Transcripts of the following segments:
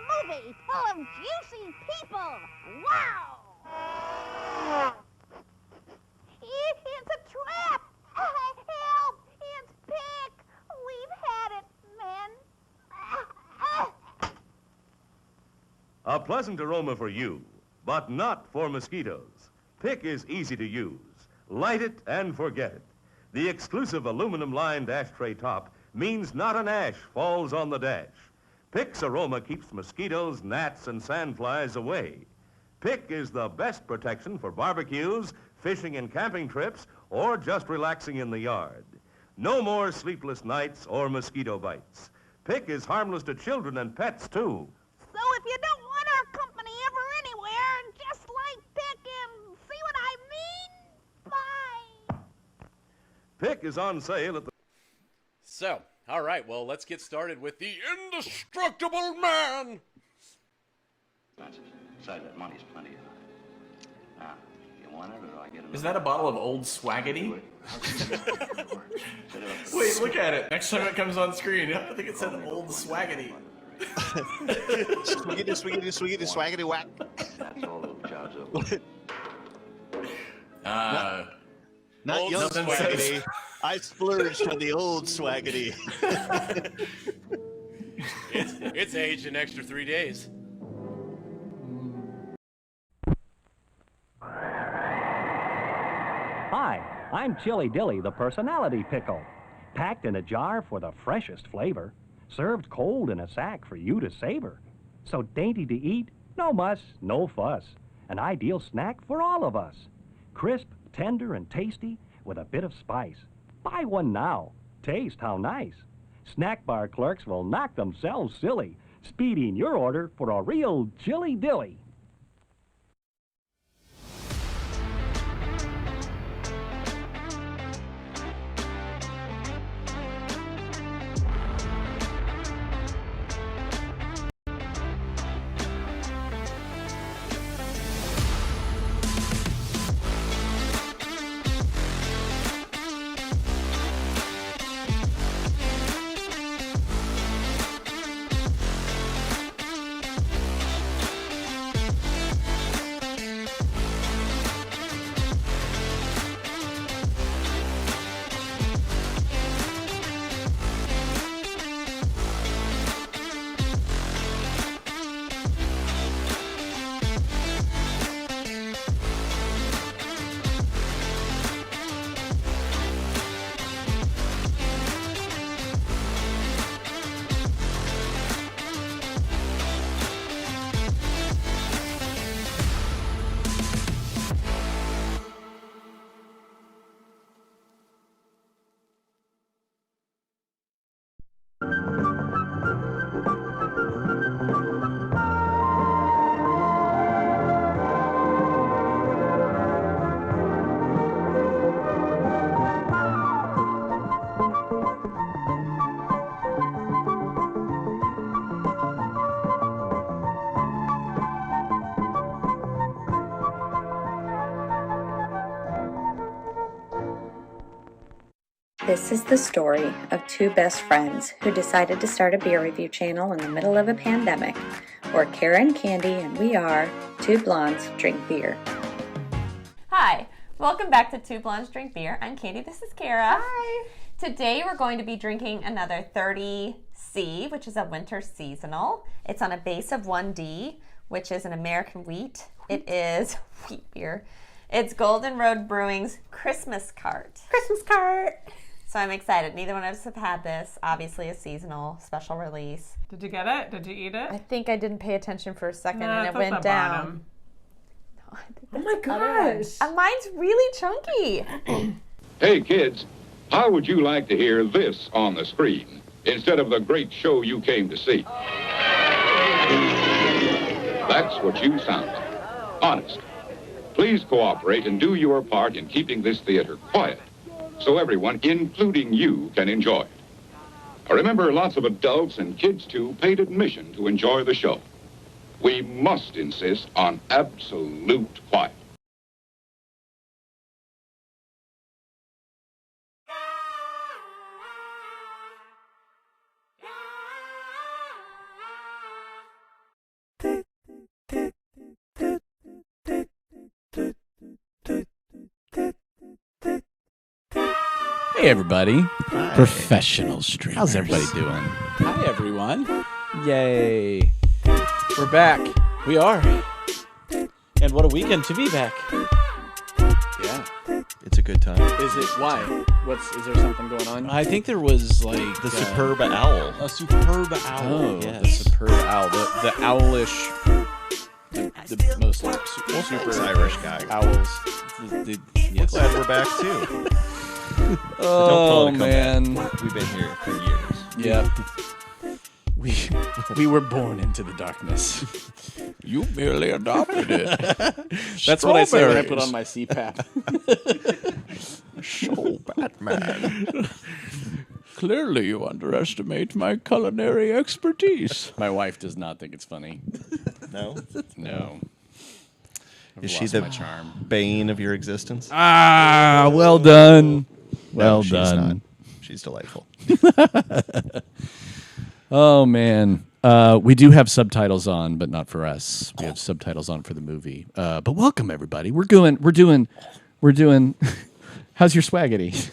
movie full of juicy people. Wow! It's a trap! Help! It's Pick! We've had it, men. A pleasant aroma for you, but not for mosquitoes. Pick is easy to use. Light it and forget it. The exclusive aluminum-lined ashtray top means not an ash falls on the dash. Pick's aroma keeps mosquitoes, gnats, and sandflies away. Pick is the best protection for barbecues, fishing and camping trips, or just relaxing in the yard. No more sleepless nights or mosquito bites. Pick is harmless to children and pets, too. So if you don't want our company ever anywhere, just like Pick and see what I mean? Bye. Pick is on sale at the... So, all right, well, let's get started with the indestructible man. Besides, that money's plenty of it. Now, you want it, or do I get it? Is that a bottle of Old Swaggity? Wait, look at it. Next time it comes on screen, I think it said Old Swaggity. Swiggity, swaggity, whack. That's all those jobs over. Not Old young Swaggity. swaggity. I splurged on the old swaggity. It's aged an extra 3 days. Hi, I'm Chili Dilly, the personality pickle. Packed in a jar for the freshest flavor. Served cold in a sack for you to savor. So dainty to eat, no muss, no fuss. An ideal snack for all of us. Crisp, tender, and tasty with a bit of spice. Buy one now. Taste how nice. Snack bar clerks will knock themselves silly, speeding your order for a real Chili Dilly. This is the story of two best friends who decided to start a beer review channel in the middle of a pandemic. We're Kara and Candy, and we are Two Blondes Drink Beer. Hi, welcome back to Two Blondes Drink Beer. I'm Candy, this is Kara. Hi. Today we're going to be drinking another 30C, which is a winter seasonal. It's on a base of 1D, which is an American wheat. It is wheat beer. It's Golden Road Brewing's Christmas Cart. Christmas cart. So I'm excited. Neither one of us have had this. Obviously a seasonal special release. Did you get it? Did you eat it? I think I didn't pay attention for a second No, and it's it at went the down. bottom. No, I think Oh that's my the other one. gosh. Mine's really chunky. Hey kids, how would you like to hear this on the screen instead of the great show you came to see? That's what you sound like. Honest. Please cooperate and do your part in keeping this theater quiet so everyone, including you, can enjoy it. Remember, lots of adults and kids, too, paid admission to enjoy the show. We must insist on absolute quiet. Hey, everybody. Professional streamers. How's everybody doing? Hi, everyone. Yay. We're back. We are. And what a weekend to be back. Yeah. It's a good time. Is it? Why? Is there something going on? I think there was like The superb owl. A superb owl. Oh, Yes. the superb owl. The owlish. The most super Irish guy. owls. Yes. Glad we're back too. Oh, Don't call it a man. comeback. We've been here for years. Yep. We were born into the darkness. You merely adopted it. That's what I say when I put on my CPAP. So Batman. Clearly, you underestimate my culinary expertise. My wife does not think it's funny. No? No. Is she the bane of your existence? Ah, well done. Well she's done. Not. She's delightful. Oh man, we do have subtitles on, but not for us. We have subtitles on for the movie. But welcome everybody. We're doing. How's your swaggity?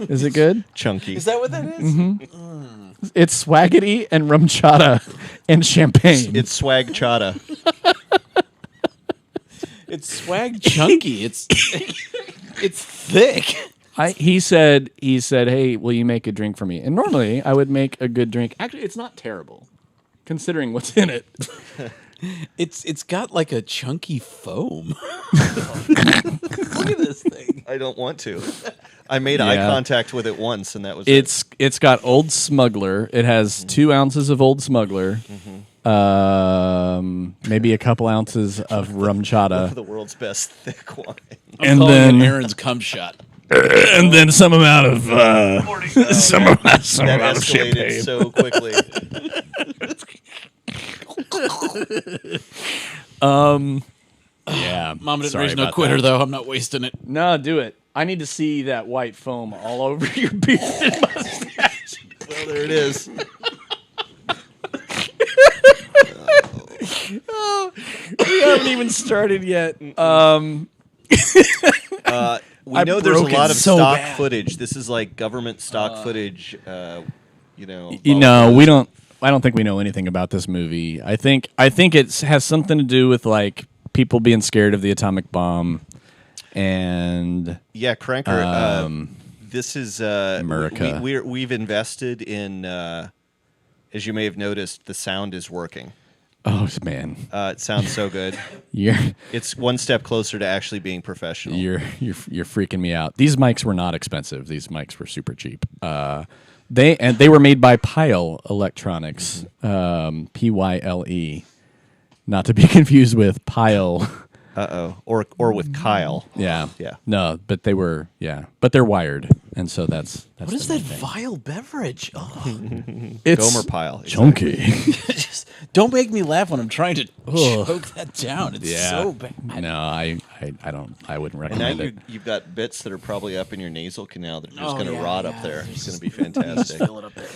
Is it good? Chunky. Is that what that is? Mm-hmm. It's swaggity and rum chata and champagne. It's swag chata. It's swag chunky. It's thick. He said, hey, will you make a drink for me? And normally I would make a good drink. Actually, it's not terrible, considering what's in it. It's got like a chunky foam. Look at this thing. I don't want to. I made eye contact with it once, and that was It's got Old Smuggler. It has 2 ounces of Old Smuggler. Maybe a couple ounces of rum chata. The world's best thick wine. And then Aaron's cum shot. And then some amount of that escalated champagne. so quickly. Yeah. Mom didn't Sorry raise no about quitter, that. though. I'm not wasting it. No, do it. I need to see that white foam all over your beard and mustache. Well, there it is. We haven't even started yet. We know there's a lot of stock footage. This is like government stock footage. We don't. I don't think we know anything about this movie. I think it has something to do with like people being scared of the atomic bomb, and Cranker. This is America. We've invested in. As you may have noticed, the sound is working. Oh man, it sounds so good. It's one step closer to actually being professional. You're freaking me out. These mics were not expensive. These mics were super cheap. They were made by Pyle Electronics, Pyle, not to be confused with Pyle. Or with Kyle. Yeah. Yeah. No, but they were but they're wired, and so that's What is that vile beverage? Oh. It's Gomer Pyle. Chunky. Just don't make me laugh when I'm trying to choke that down. It's so bad. No, I wouldn't And recommend now it. you've got bits that are probably up in your nasal canal that are just going to rot up there. It's going to be fantastic. Fill it up there.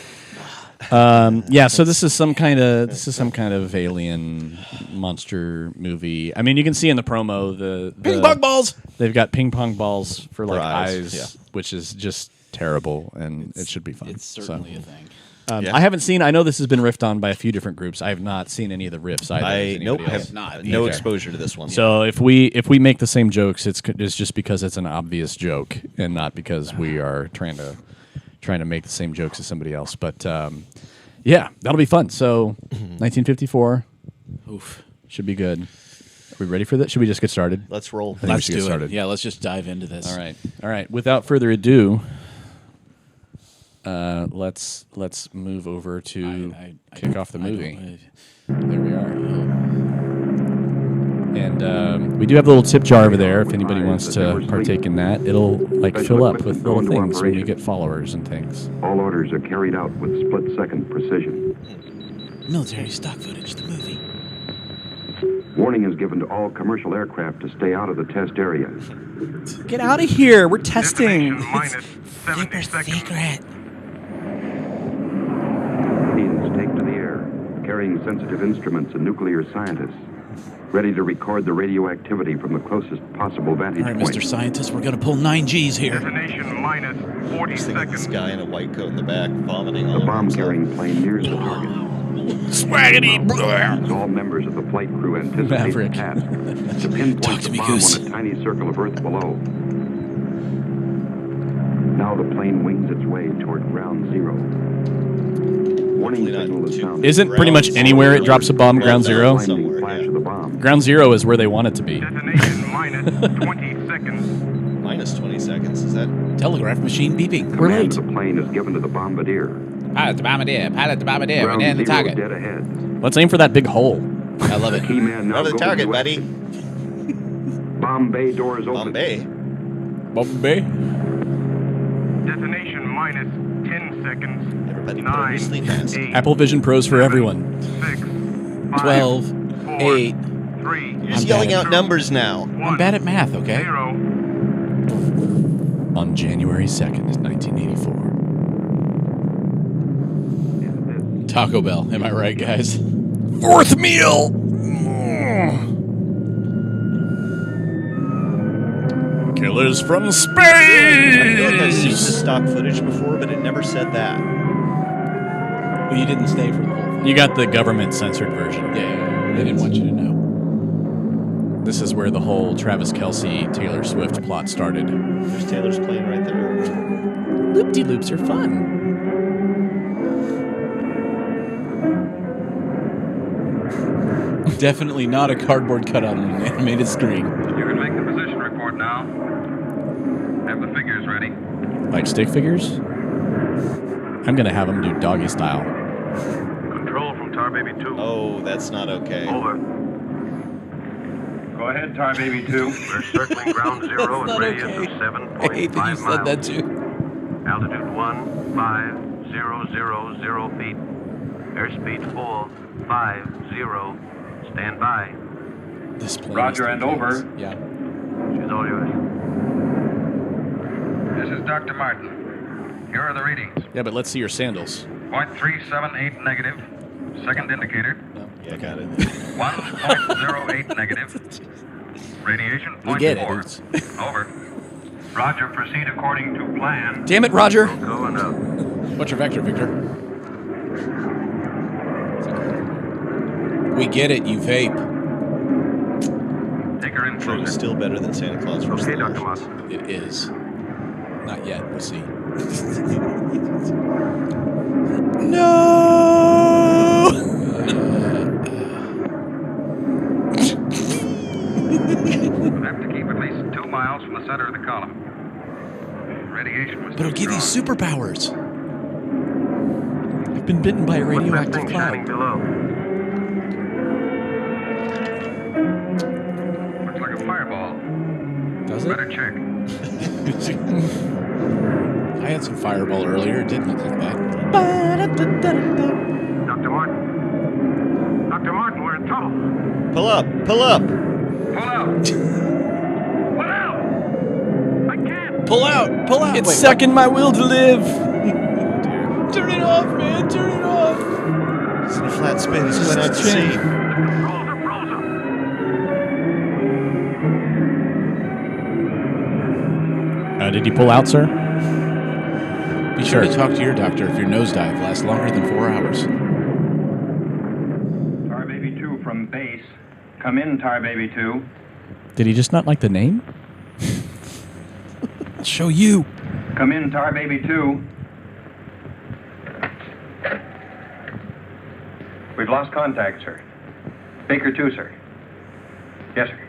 So this is some kind of alien monster movie. I mean, you can see in the promo the Ping pong balls. They've got ping pong balls for like eyes, eyes, which is just terrible, and it should be fun. It's certainly a thing. I haven't seen. I know this has been riffed on by a few different groups. I have not seen any of the riffs either. I Has anybody have else? not no either. exposure to this one. So if we make the same jokes, it's just because it's an obvious joke, and not because we are trying to make the same jokes as somebody else. But yeah, that'll be fun. So 1954, Oof. should be good. Are we ready for that? Should we just get started? Let's roll. I think Let's we should do get started. it. Yeah, let's just dive into this. All right. Without further ado, let's move over to kick off the movie. There we are. And we do have a little tip jar over there if anybody wants to partake in that. It'll fill up with little things when you get followers and things. All orders are carried out with split-second precision. Military stock footage, the movie. Warning is given to all commercial aircraft to stay out of the test area. Get out of here! We're testing. Super secret. Planes take to the air, carrying sensitive instruments and nuclear scientists. ready to record the radioactivity from the closest possible vantage All right, point. Mr. Scientist, we're going to pull 9 Gs here. Detonation minus 40 seconds. This guy in a white coat in the back vomiting all The over himself. bomb-carrying plane nears the target. Swaggity! All members of the flight crew anticipate the Maverick. task to pinpoint the bomb on a tiny circle of Earth below. Now the plane wings its way toward ground zero. Warning signal is sounded. Isn't pretty much anywhere it drops a bomb ground zero? Blinding flash of the bomb. Ground zero is where they want it to be. Detonation minus 20 seconds. Minus 20 seconds, is that? Telegraph machine beeping. We're Command late. of the plane is given to the bombardier. Pilot to bombardier. Pilot to bombardier. We're Ground near the zero target. dead ahead. Let's aim for that big hole. I love it. Key man now Go to the goes target, into buddy. action. Bomb bay doors open. Bombay. Bombay. Detonation minus 10 seconds. Everybody put on your sleep mask. 8, Apple Vision Pros for everyone. 6, 12, 4, 8. 3, You're just yelling out numbers now. I'm bad at math, okay? 0. On January 2nd, 1984. Taco Bell. Am I right, guys? Fourth meal! Killers from space! I feel like I've seen this stock footage before, but it never said that. Well, you didn't stay for the whole thing. You got the government censored version. Yeah, they didn't want you to know. This is where the whole Travis Kelce, Taylor Swift plot started. There's Taylor's plane right there. Loop-de-loops are fun. Definitely not a cardboard cutout on an animated screen. You can make the position report now. Have the figures ready. Like stick figures? I'm gonna have them do doggy style. Control from Tar Baby 2. Oh, that's not okay. Over. Go ahead, Tar Baby 2. We're circling ground zero That's at not radius okay. of 7.5 I hate that you said that too. Altitude 15000 feet. Airspeed 450. Stand by. This plane Roger is and too over. fast. Yeah. She's all yours. This is Dr. Martin. Here are the readings. Yeah, but let's see your sandals. 0.378 negative. Second indicator. Yeah, I got it. 1.08 negative. Radiation We get it. 0.4. Over. Roger, proceed according to plan. Damn it, Roger. Going up. What's your vector, Victor? We get it, you vape. Take her in True, closer. still better than Santa Claus versus Okay, the Dr. Martians. Moss. It is. Not yet. We'll see. No! We'll have to keep at least 2 miles from the center of the column. Radiation was But it'll give you strong. superpowers. I've been bitten by a What's that radioactive thing shining cloud. below? Looks like a fireball. Does it? Better check. I had some fireball earlier. It didn't look like that. Dr. Martin. Dr. Martin, we're in trouble. Pull up, pull up. Pull out. Pull out. I can't. Pull out! Pull out! It's sucking my will to live! Turn it off, man! Turn it off! It's in a flat spin. He's going out to sea. The controls are frozen. Did you pull out, sir? Be sure to talk to your doctor if your nosedive lasts longer than 4 hours. Tar Baby 2 from base. Come in, Tar Baby 2. Did he just not like the name? I'll show you. Come in, Tar Baby 2. We've lost contact, sir. Baker 2, sir. Yes, sir.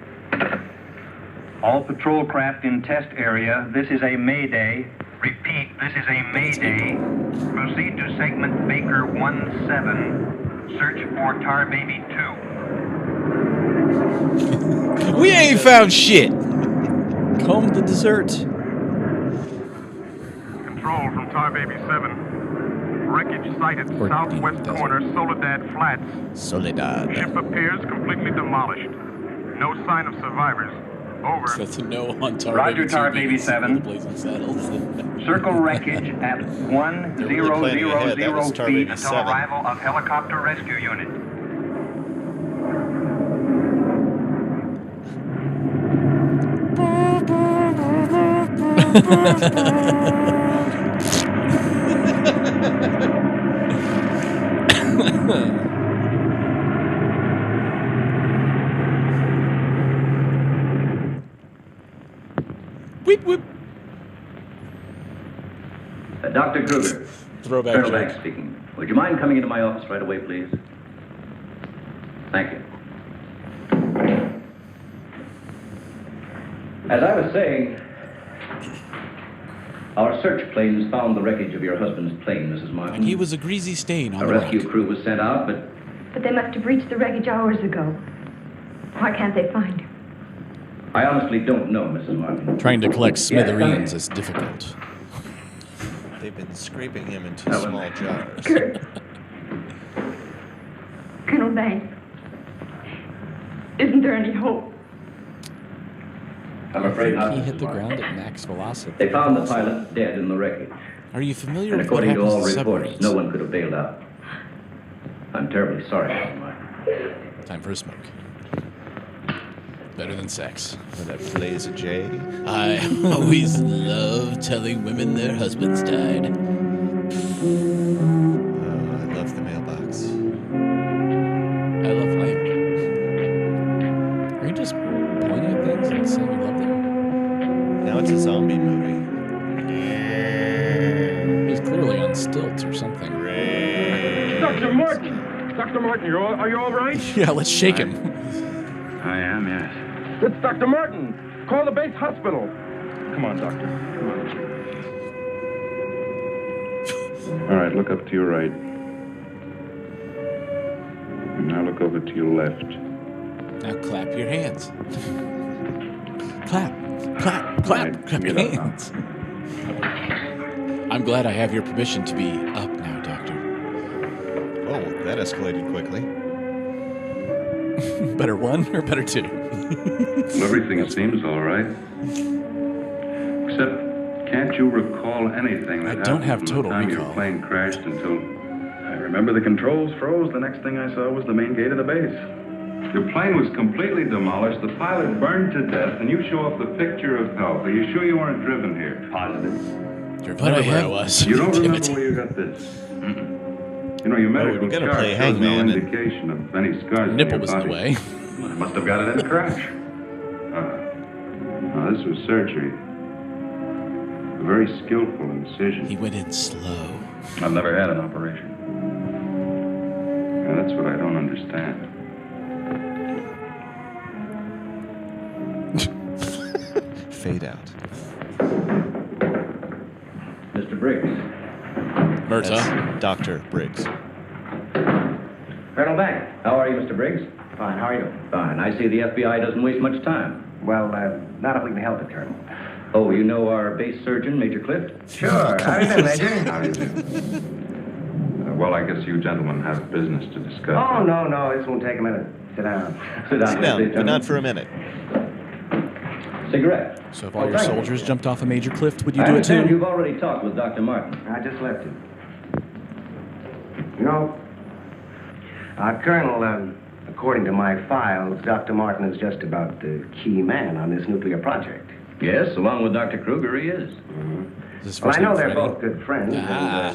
All patrol craft in test area. This is a mayday. Repeat, this is a mayday. Proceed to segment Baker 17. Search for Tar Baby 2. We ain't found shit. Comb the dessert. Control from Tar Baby 7. Wreckage sighted Or southwest desert. corner, Soledad Flats. Soledad. Ship appears completely demolished. No sign of survivors. Over. So that's a no on Tar Roger, Baby 2 Tar being Baby in 7. the Blazing Saddles. Circle wreckage at 1000 They're really planning ahead. That was Tar feet Baby until 7. arrival of helicopter rescue unit. Whip, whip. Dr. Kruger. Throwback Colonel joke. Banks speaking. Would you mind coming into my office right away, please? Thank you. As I was saying, our search planes found the wreckage of your husband's plane, Mrs. Martin. And he was a greasy stain on A the rescue rock. crew was sent out, but But they must have reached the wreckage hours ago. Why can't they find him? I honestly don't know, Mrs. Martin. Trying to collect Yes, come smithereens in. is difficult. They've been scraping him into small jars. Kurt. Colonel Banks. Isn't there any hope? I'm afraid not. He hit Mrs. the Martin. ground at max velocity. They found the pilot dead in the wreckage. Are you familiar And with what according to happens all to reports, submarines? no one could have bailed out. I'm terribly sorry, Mrs. Martin. Time for a smoke. Better than sex. With that blaze of J. I always love telling women their husbands died. I love the mailbox. I love life. Are you just pointing at things and saying you love them? Now it's a zombie movie. He's clearly on stilts or something. Dr. Martin! Dr. Martin, are you all right? Yeah, let's shake him. I am, yes. It's Dr. Martin! Call the base hospital! Come on, Doctor. Come on. All right, look up to your right. And now look over to your left. Now clap your hands. Clap, clap, clap, Right, clap your get up now. hands. I'm glad I have your permission to be up now, Doctor. Oh, that escalated quickly. Better one or better two? Well, everything seems all right. Except, can't you recall anything that I don't have happened from total the time recall. your plane crashed until... I remember the controls froze. The next thing I saw was the main gate of the base. Your plane was completely demolished, the pilot burned to death, and you show off the picture of health. Are you sure you weren't driven here? Positive. But I have was. You don't Damn remember it. where you got this? You know, your medical we're gonna chart play shows no hangman and- indication of any scars on Nipple your was in the body. way. Well, I must have got it in the crash. Now, this was surgery. A very skillful incision. He went in slow. I've never had an operation. Now, that's what I don't understand. Fade out. Mr. Briggs. Murta. That's Dr. Briggs. Colonel Banks. How are you, Mr. Briggs? Fine. How are you? Fine. I see the FBI doesn't waste much time. Well, not if we can help it, Colonel. Oh, you know our base surgeon, Major Clift? Sure. How do you do, Major? How do you do? Well, I guess you gentlemen have business to discuss. Oh, no. This won't take a minute. Sit down. Sit down. Sit down, but not for a minute. Cigarette. So if all your soldiers jumped off a Major Clift, would you do it understand too? You've already talked with Dr. Martin. I just left him. You know, Colonel, according to my files, Dr. Martin is just about the key man on this nuclear project. Yes, along with Dr. Kruger, he is. Well, I know they're both good friends.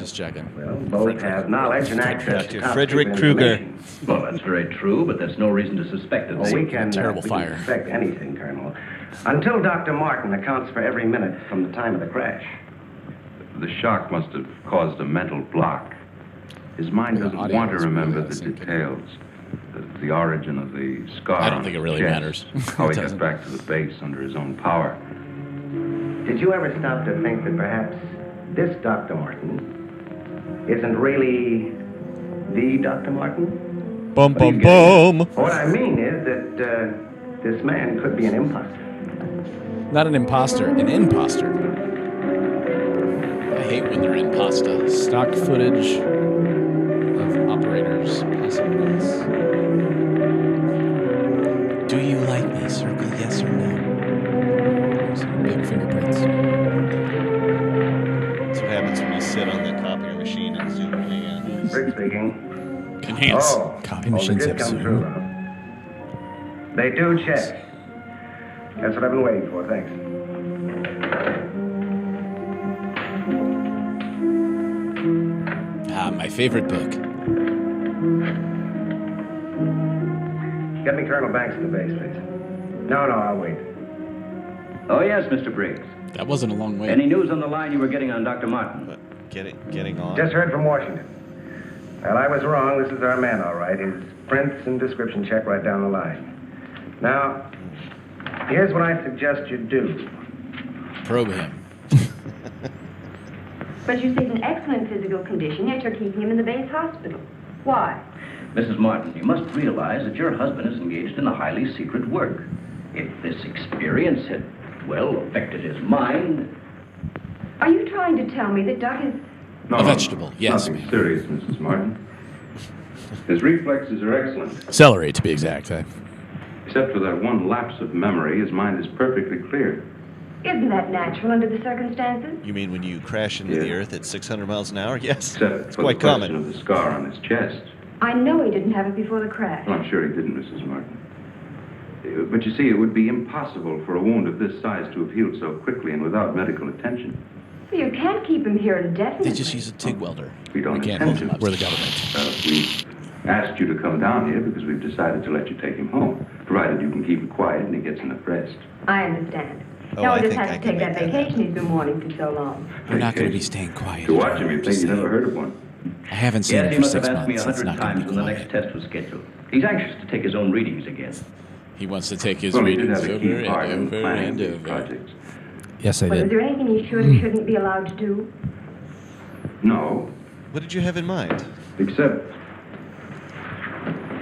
Just checking. Well, both have knowledge and access to top Frederick secret Kruger. information. Well, that's very true, but that's no reason to suspect it. Well, we can terrible fire. suspect anything, Colonel, until Dr. Martin accounts for every minute from the time of the crash. The shock must have caused a mental block. His mind doesn't audio want to is remember really the synced. details. The origin of the scar. I don't on think it his really chest, matters. How It he got doesn't. back to the base under his own power. Did you ever stop to think that perhaps this Dr. Martin isn't really the Dr. Martin? Bum, bum, bum. What I mean is that this man could be an imposter. Not an imposter, an imposter. I hate when they're imposta. Stock footage of operators passing notes. Do you like me? Circle yes or no. Some big fingerprints. That's what happens when you sit on the copier machine and zoom in. Rick speaking. Enhance. Oh, Copy the machines kids have come Zoom. through, huh? They do check. That's what I've been waiting for, thanks. my favorite book. Get me Colonel Banks at the base, please. No, I'll wait. Oh, yes, Mr. Briggs. That wasn't a long way. Any news on the line you were getting on Dr. Martin? Getting on? Just heard from Washington. Well, I was wrong. This is our man, all right. His prints and description check right down the line. Now, here's what I suggest you do. Probe him. But you say he's in excellent physical condition, yet you're keeping him in the base hospital. Why? Mrs. Martin, you must realize that your husband is engaged in a highly secret work. If this experience had, well, affected his mind... Are you trying to tell me that Doc is... No, a vegetable, yes. Nothing serious, Mrs. Martin. His reflexes are excellent. Celery, to be exact. Except for that one lapse of memory, his mind is perfectly clear. Isn't that natural under the circumstances? You mean when you crash into the earth at 600 miles an hour? Yes. Except It's for quite the question common. of the scar on his chest. I know he didn't have it before the crash. Well, I'm sure he didn't, Mrs. Martin. But you see, it would be impossible for a wound of this size to have healed so quickly and without medical attention. Well, you can't keep him here indefinitely. They just use a TIG welder. We don't can't intend hold him to. up. We're the government. We asked you to come down here because we've decided to let you take him home, provided you can keep him quiet and he gets enough rest. I understand. Oh, now I he just think has I to can take that make that vacation he's been wanting for so long. We're not going to be staying quiet. To watch him, you'd think you never heard of one. I haven't seen Yes, him he for must have 6 asked me months. It's 100 not going to times be when the quiet. next test was scheduled. He's anxious to take his own readings again. He wants to take his Well, he did readings have a over key and part in over planning and these over. projects. Yes, I But is did. there anything he should or shouldn't be allowed to do? No, What did you have in mind? except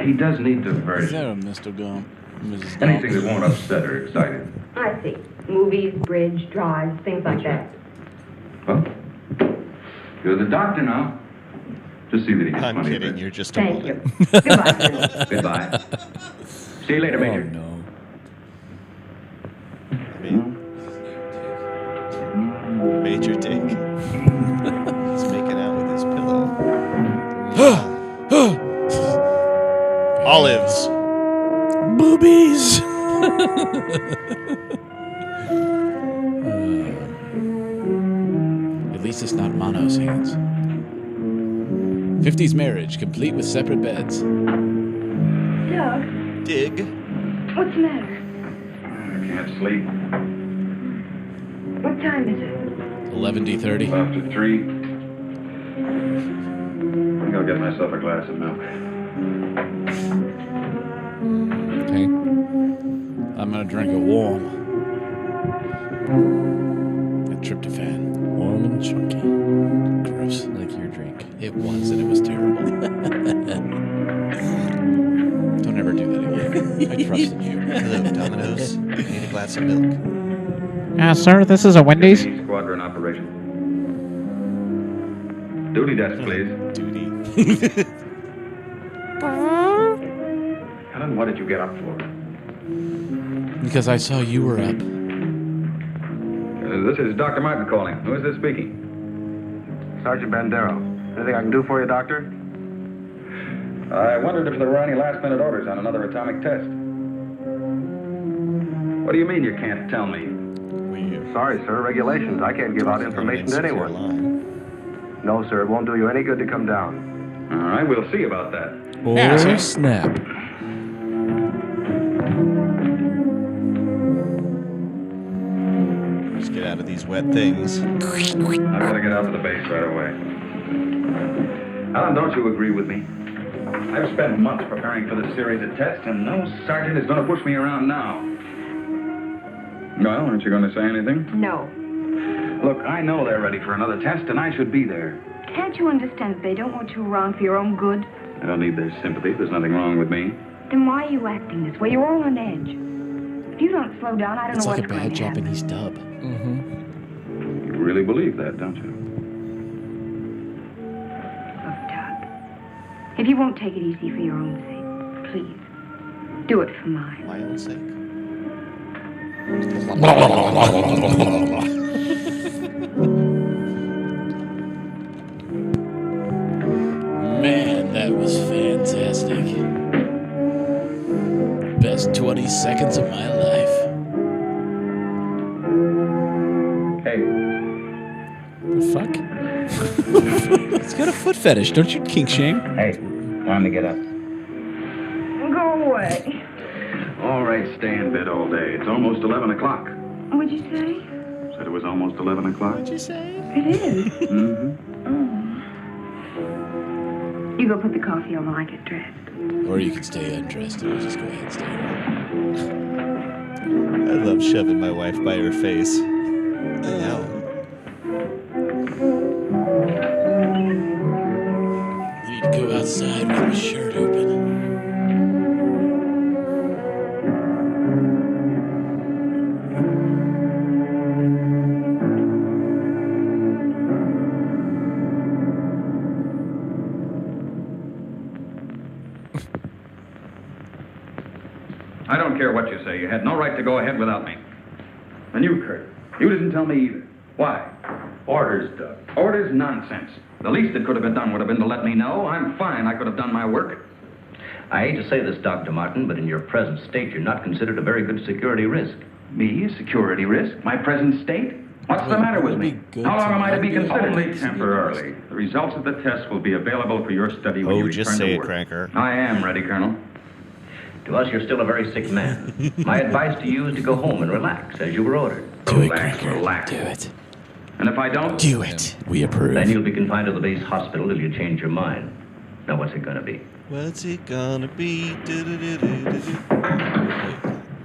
he does need Is diversion. that a Mr. Gump? Mrs. Gump? Anything that won't upset or excite him. I see. Movies, bridge, drives, things like that. Well, you're the doctor now. Just see that he gets I'm plenty of kidding. it. You're just a Thank woman. you. Goodbye, Colonel. Goodbye. See you later, Oh, Major. no. Major Dick. He's making out with his pillow. Olives. Boobies! At least it's not Mono's hands. 50s marriage, complete with separate beds. Doug, Dig. what's the matter? I can't sleep. What time is it? 11:30. After 3. I'm gonna get myself a glass of milk. Okay. I'm gonna drink it warm. A tryptophan. Warm and chunky. Gross. Like your drink. It was, and it was terrible. Don't ever do that again. I trusted you. Hello, Domino's. I need a glass of milk. Sir, this is a Wendy's. Squadron operation. Duty desk, please. Duty. Helen, what did you get up for? Because I saw you were up. This is Dr. Martin calling. Who is this speaking? Sergeant Bandero. Anything I can do for you, Doctor? I wondered if there were any last-minute orders on another atomic test. What do you mean you can't tell me? Sorry, sir. Regulations. I can't give out information to anyone. No, sir. It won't do you any good to come down. All right, we'll see about that. Oh, snap. Let's get out of these wet things. I've got to get out to the base right away. Alan, don't you agree with me? I've spent months preparing for this series of tests, and no sergeant is going to push me around now. Well, aren't you going to say anything? No. Look, I know they're ready for another test, and I should be there. Can't you understand that they don't want you around for your own good? I don't need their sympathy. There's nothing wrong with me. Then why are you acting this way? You're all on edge. If you don't slow down, I don't It's know like a what's going bad to happen. Japanese dub. You really believe that, don't you? Look, Doug, if you won't take it easy for your own sake, please, do it for mine. My own sake. Man, that was fantastic. Best 20 seconds of my life. Hey. The fuck? It's got a foot fetish. Don't you kink shame? Hey, time to get up. Go away. All right, stay in bed all day. It's almost 11 o'clock. What'd you say? Said it was almost 11 o'clock. What'd you say? It is. Mm-hmm. Oh. You go put the coffee on while I get dressed. Or you can stay undressed and just go ahead and stay. I love shoving my wife by her face. Hell. I need to go outside with my shirt open. I don't care what you say. You had no right to go ahead without me. And you, Kurt, you didn't tell me either. Why? Orders, Doug. Orders? Nonsense. The least that could have been done would have been to let me know. I'm fine. I could have done my work. I hate to say this, Dr. Martin, but in your present state, you're not considered a very good security risk. Me, a security risk? My present state? What's the matter with me? How long am I to be considered? Only temporarily. The results of the test will be available for your study when you return just say to it, work. Cranker. I am ready, Colonel. To us, you're still a very sick man. My advice to you is to go home and relax, as you were ordered. Relax. Do it. And if I don't, Do it. We approve. then you'll be confined to the base hospital till you change your mind. Now, what's it gonna be? What's it gonna be?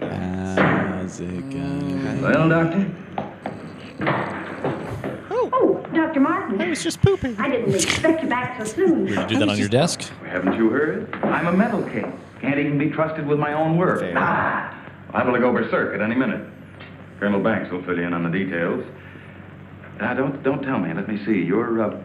How's it gonna be? Well, Doctor? Oh, Dr. Martin. I was just pooping. I didn't expect you back so soon. Did you do that on your desk? Haven't you heard? I'm a mental case. Can't even be trusted with my own work. Liable to go berserk at any minute. Colonel Banks will fill you in on the details. Don't tell me. Let me see. You're,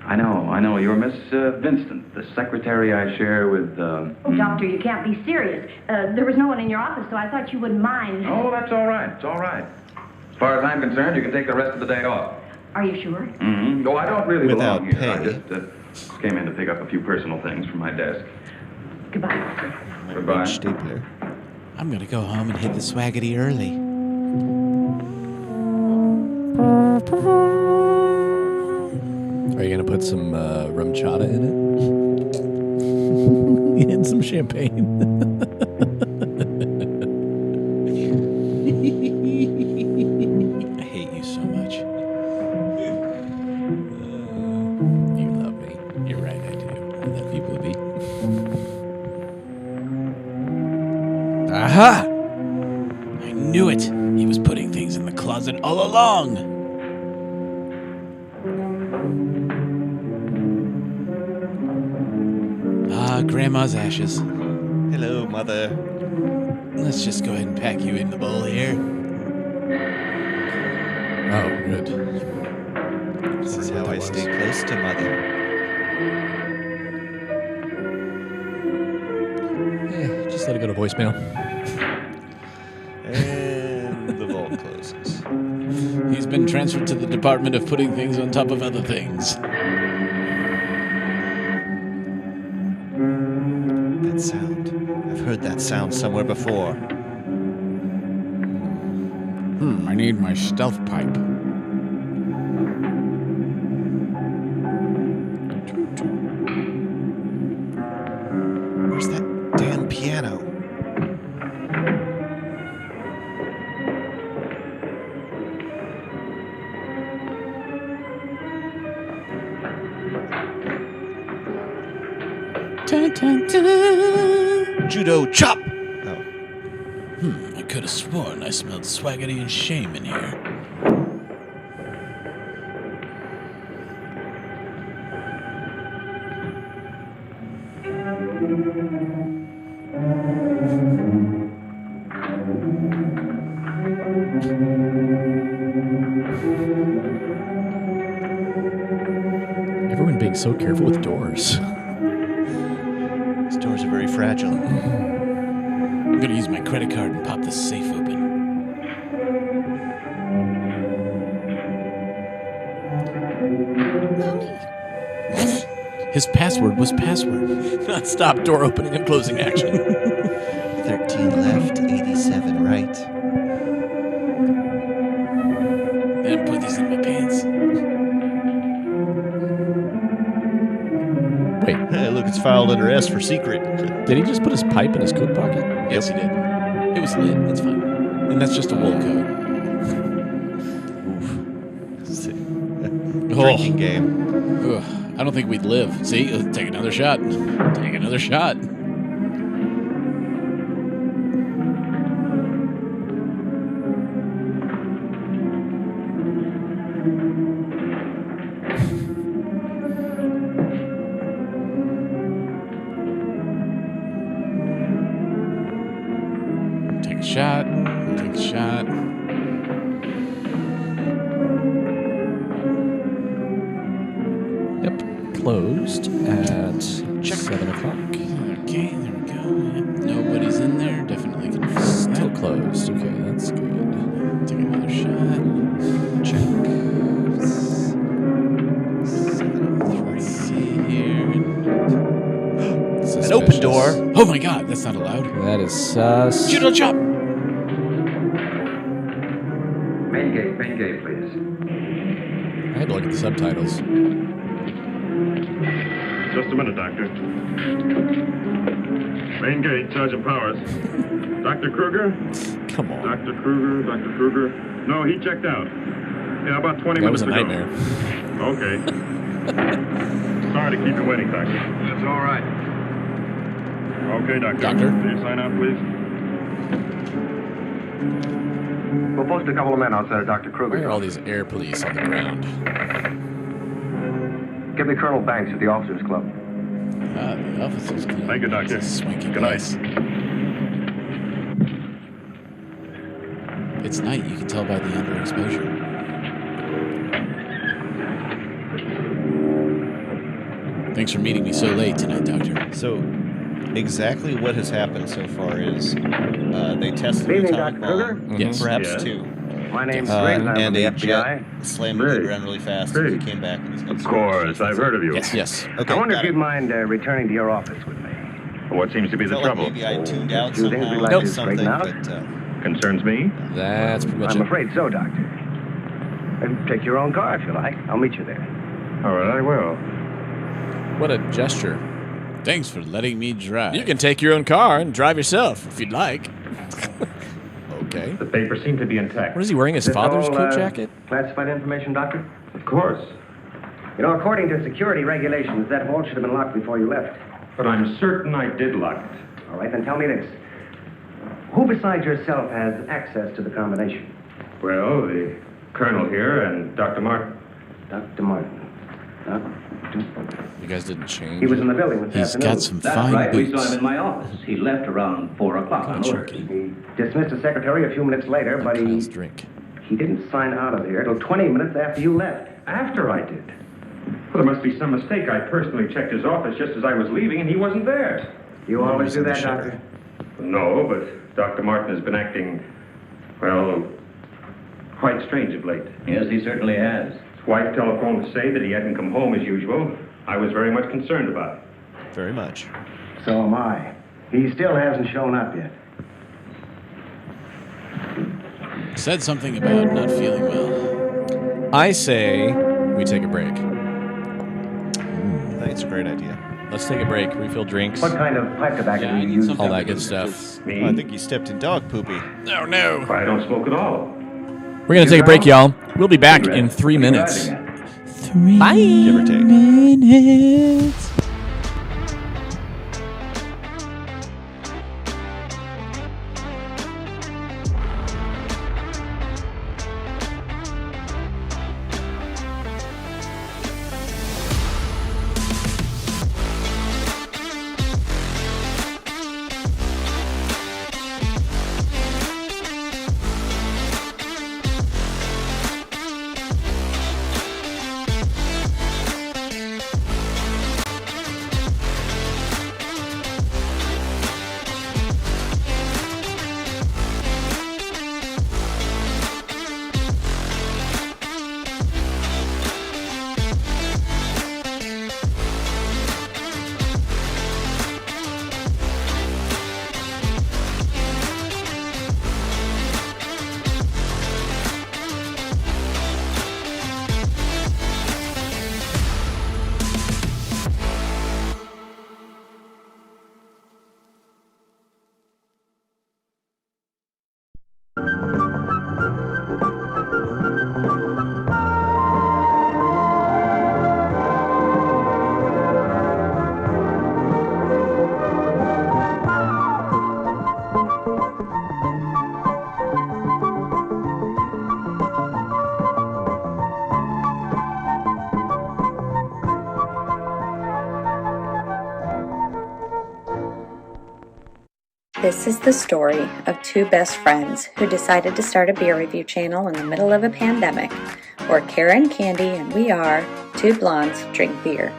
I know. You're Miss Vincent, the secretary I share with, Oh, Doctor, you can't be serious. There was no one in your office, so I thought you wouldn't mind. Oh, that's all right. It's all right. As far as I'm concerned, you can take the rest of the day off. Are you sure? Mm-hmm. No, I don't really Without belong here. I pay. just came in to pick up a few personal things from my desk. Goodbye. Goodbye. Stapler. I'm gonna go home and hit the swaggity early. Are you gonna put some rum chata in it? And some champagne. I hate you so much. You love me. You're right, I do. I love you, booby. Aha! I knew it. He was putting things in the closet all along. Ah, Grandma's ashes. Hello, Mother. Let's just go ahead and pack you in the bowl here. Oh, good. This is how I stay close to Mother. Yeah, just let it go to voicemail. And the vault closes. He's been transferred to the department of putting things on top of other things. That sound. I've heard that sound somewhere before. I need my stealth pipe. Where's that damn piano? Dun, dun, dun. Judo chop! Oh. I could have sworn I smelled swaggity and shame in here. Everyone being so careful with doors. These doors are very fragile. I'm gonna use my credit card and pop this safe open. His password was password, not stop door opening and closing action. 13 left, 87 right. Then put these in my pants. It's filed under S for secret. Did he just put his pipe in his coat pocket? Yes, he did. It was lit. It's fine. And that's just a wool coat. Drinking game. Ugh, I don't think we'd live. See? Take another shot. Take another shot. Take a shot. Take a shot. Yep. Closed at 7 o'clock. Okay, there we go. Yep. Nobody's in there. Definitely confirmed. Still closed. Okay, that's good. Take another shot. Check. 703 here. An open door. Oh my god, that's not allowed. That is sus. Shoot a chop. Main gate, please. I had to look at the subtitles. Just a minute, Doctor. Main gate, Sergeant Powers. Dr. Kruger? Come on. Dr. Kruger. No, he checked out. Yeah, about 20 That was minutes a ago. nightmare. Okay. Sorry to keep you waiting, Doctor. That's all right. Okay, Doctor. Doctor? Will you sign out, please? We'll post a couple of men outside of Dr. Why Kruger's. are all these air police on the ground? Give me Colonel Banks at the Officers Club. Ah, the officers club. Thank you, Doctor. Swanky Good place. night. It's night. You can tell by the underexposure. Thanks for meeting me so late tonight, Doctor. So, exactly what has happened so far is they tested Good an evening, atomic Dr. Kruger. bomb, Yes. perhaps Yes. two. My name's Briggs. I'm from And the a FBI. jet slammed into the ground really fast as he Briggs. came back. And he's got Of some course, issues. I've heard of you. Yes. Okay, I wonder got if it. you'd mind returning to your office with me. What seems to be the Felt like trouble? maybe I tuned out Two things somehow we'd like or to something, straighten out. but Concerns me? That's pretty much I'm it. afraid so, Doctor. And take your own car if you like. I'll meet you there. All right, I will. What a gesture. Thanks for letting me drive. you can take your own car and drive yourself if you'd like. Okay. The papers seem to be intact. What is he wearing? His This father's all, coat jacket? Classified information, Doctor? Of course. You know, according to security regulations, that vault should have been locked before you left. But I'm certain I did lock it. All right, then tell me this. Who besides yourself has access to the combination? Well, the Colonel here and Dr. Martin. Dr. Martin. You guys didn't change. He was in the building this He's afternoon. got some fine right. We boots. saw him in my office. He left around 4 o'clock on orders. He dismissed the secretary a few minutes later, but Kyle's drink. he didn't sign out of here until 20 minutes after you left. After I did. Well, there must be some mistake. I personally checked his office just as I was leaving, and he wasn't there. You always do that, Doctor? No, but Dr. Martin has been acting, well, quite strange of late. Yes, he certainly has. His wife telephoned to say that he hadn't come home as usual. I was very much concerned about it. Very much. So am I. He still hasn't shown up yet. Said something about not feeling well. I say we take a break. I think it's a great idea. Let's take a break, refill drinks. What kind of pipe tobacco do you use? All that good stuff. Me? I think you stepped in dog poopy. Oh, no. I don't smoke at all. We're going to take a break, y'all. We'll be back in 3 minutes. Bye. Give or take. Minutes. This is the story of two best friends who decided to start a beer review channel in the middle of a pandemic. We're Kara and Candy, and we are Two Blondes Drink Beer.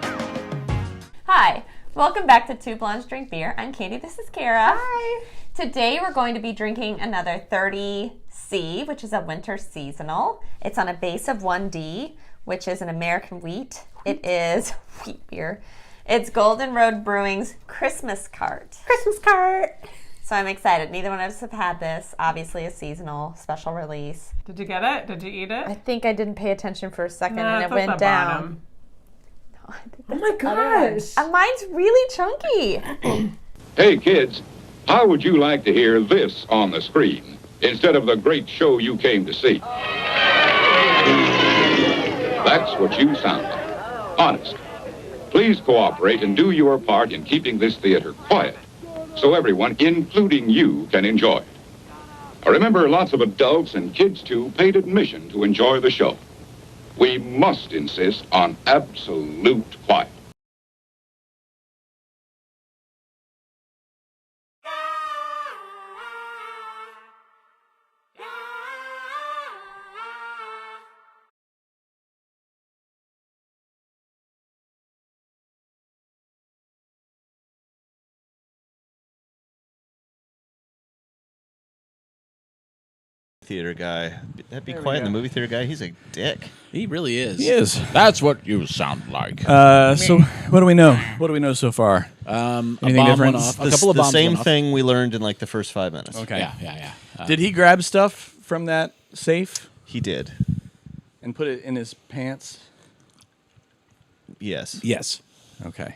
Hi, welcome back to Two Blondes Drink Beer. I'm Candy, this is Kara. Hi. Today we're going to be drinking another 30C, which is a winter seasonal. It's on a base of 1D, which is an American wheat. It is wheat beer. It's Golden Road Brewing's Christmas Cart. Christmas Cart! So I'm excited. Neither one of us have had this. Obviously a seasonal special release. Did you get it? Did you eat it? I think I didn't pay attention for a second No, and it it's at went the down. bottom. No, I think Oh that's my the other one. gosh. Mine's really chunky. Hey, kids, how would you like to hear this on the screen instead of the great show you came to see? That's what you sound like. Honest. Please cooperate and do your part in keeping this theater quiet so everyone, including you, can enjoy it. Remember, lots of adults and kids, too, paid admission to enjoy the show. We must insist on absolute quiet. Theater guy. That'd be quiet in the movie theater guy. He's a dick. He really is. He is. That's what you sound like. So what do we know? What do we know so far? A Anything bomb different? went off. The, A couple of the bombs same went off. thing we learned in like the first 5 minutes. Okay. Yeah. Did he grab stuff from that safe He did. and put it in his pants? Yes. Yes. Okay.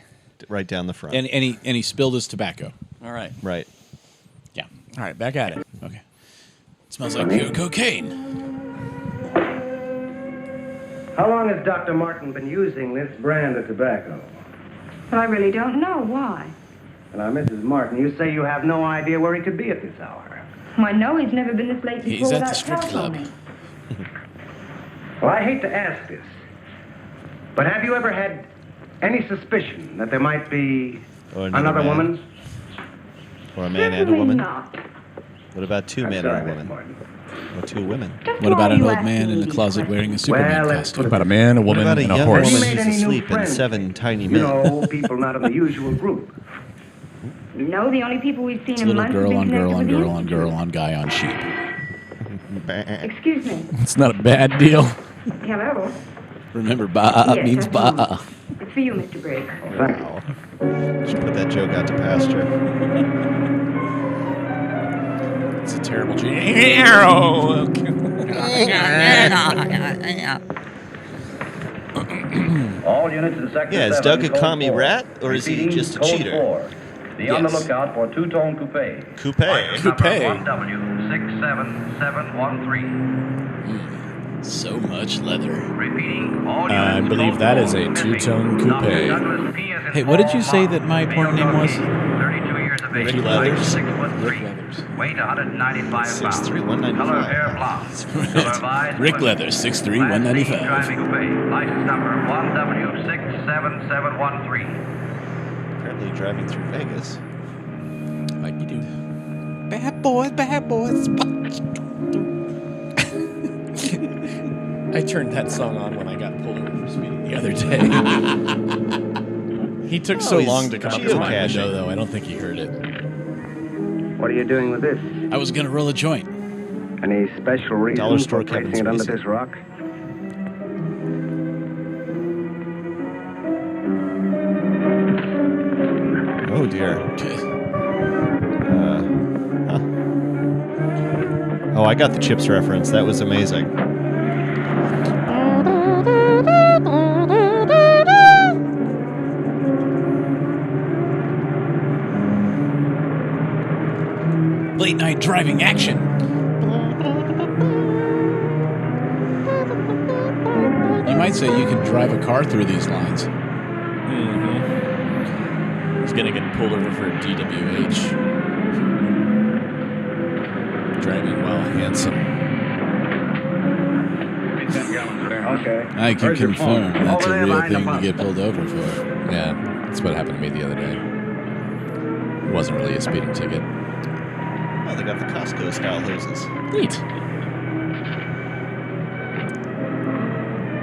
Right down the front. And he spilled his tobacco. All right. Right. Yeah. All right. Back at it. Okay. Smells like pure cocaine. How long has Dr. Martin been using this brand of tobacco? But I really don't know why. Now, Mrs. Martin, you say you have no idea where he could be at this hour. Well, I know he's never been this late before He's at the without strip club. telephoning. Well, I hate to ask this, but have you ever had any suspicion that there might be Or another man. woman? Or a man and a Certainly woman? not. What about two I'm men sorry, and a Mrs. woman? Martin. Or two women? Just What why about are an you old asking man in me the these closet questions? wearing a Superman Well, let's costume? put it About a man, a What woman, about a and a young horse. Have you woman made any new asleep and friends? 7 tiny You men? know, people not in the usual group. No, the only people we've seen It's in little months girl have on been girl on connected with girl the on girl on guy on sheep. Excuse me. It's not a bad deal. Hello. Remember, ba Yes, means that's ba. It's for you, Mr. Briggs. Thank you. Should put that joke out to pasture. It's a terrible joke. All units in Sector Yeah, is 7, Doug a code commie 4. rat, or is he Repeating, just a code cheater? 4. Be on the Yes. lookout for two-tone coupe. Coupe. Coupe. 1W67713. So much leather. Repeating, all I units believe code that 4. is a two-tone coupe. Dr. Douglas P. as in Hey, what did Paul you say Mark. that my Male porn name was? 32 years of age. Rick Leathers. 6'3". Leathers. Weight 195 pounds. 6'3", 195. Color hair blonde. Color eyes Rick women. Leather, 6'3", Last name 195. driving coupe. License number 1W67713. Apparently driving through Vegas. Like you do. Bad boys, bad boys. I turned that song on when I got pulled over for speeding the other day. He took so he's long to come up to my geocaching. window, though. I don't think he heard it. What are you doing with this? I was gonna roll a joint. Any special reason Dollar store for placing Kevin it under Spacey. this rock? Oh dear. Huh. Oh, I got the Chips reference. That was amazing. Late night driving action. You might say you can drive a car through these lines. He's going to get pulled over for DWH. Driving while handsome. Okay. I can Where's your confirm phone? that's Over a there real behind the thing to pump. get pulled over for. Yeah, that's what happened to me the other day. It wasn't really a speeding ticket. Oh, they got the Costco-style hoses. Neat.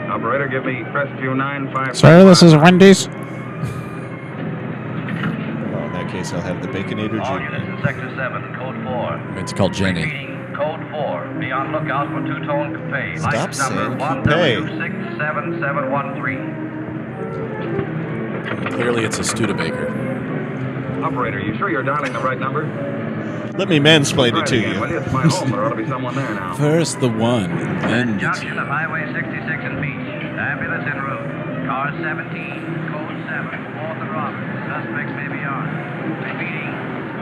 Operator, give me Crestview 955. Sir, this is Wendy's. Well, in that case, I'll have the Baconator All Jr. units in Sector 7, Code 4. It's called Jenny. Repeating, Code 4. Be on lookout for two-tone coupe. Stop License number saying 1W67713. Clearly, it's a Studebaker. Operator, you sure you're dialing the right number? Let me mansplain it to Again, you. well, it's my home. There ought to be someone there now. First the one, then the Junction two. of Highway 66 and Beach. Ambulance en route. Car 17, Code 7. Fourth and Robert. Suspects may be armed. Repeating,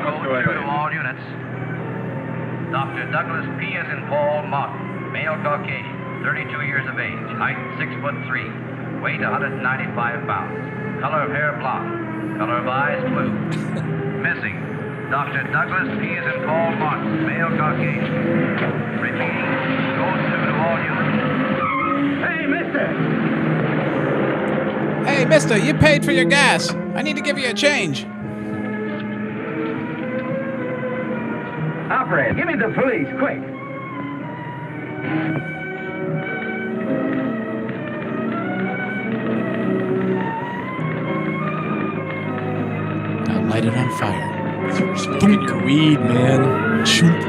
Code 2 to all units. Dr. Douglas P. as in Paul Martin. Male Caucasian. 32 years of age. Height 6'3". Weight 195 pounds. Color of hair blonde. Color of eyes blue. Missing. Dr. Douglas P. as in Paul Martin. Male Caucasian. Repeating, Code 2 to all units. Hey, mister! Hey, mister, you paid for your gas. I need to give you a change. Operator, give me the police, quick. Now light it on fire. You're smoking your weed, man. Shoot.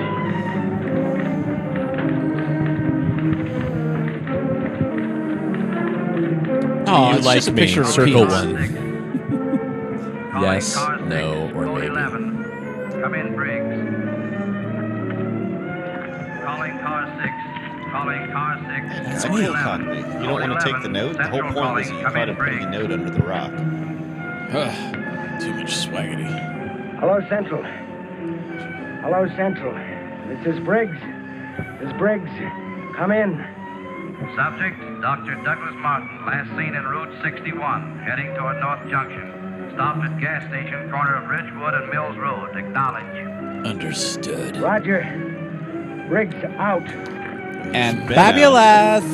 Oh, you it's like just a me? picture of a Circle penis. one. Yes, no, or Code maybe. 11. Come in, Briggs. Calling car 6. Calling car 6. That's Code me. 11. You don't want to take the note? The whole point was that you caught him putting a note under the rock. Too much swaggity. Hello, Central. Hello, Central. This is Briggs. This is Briggs. Come in. Subject, Dr. Douglas Martin, last seen en route 61, heading toward North Junction. Stopped at gas station, corner of Ridgewood and Mills Road. Acknowledge. Understood. Roger. Briggs out. And fabulous.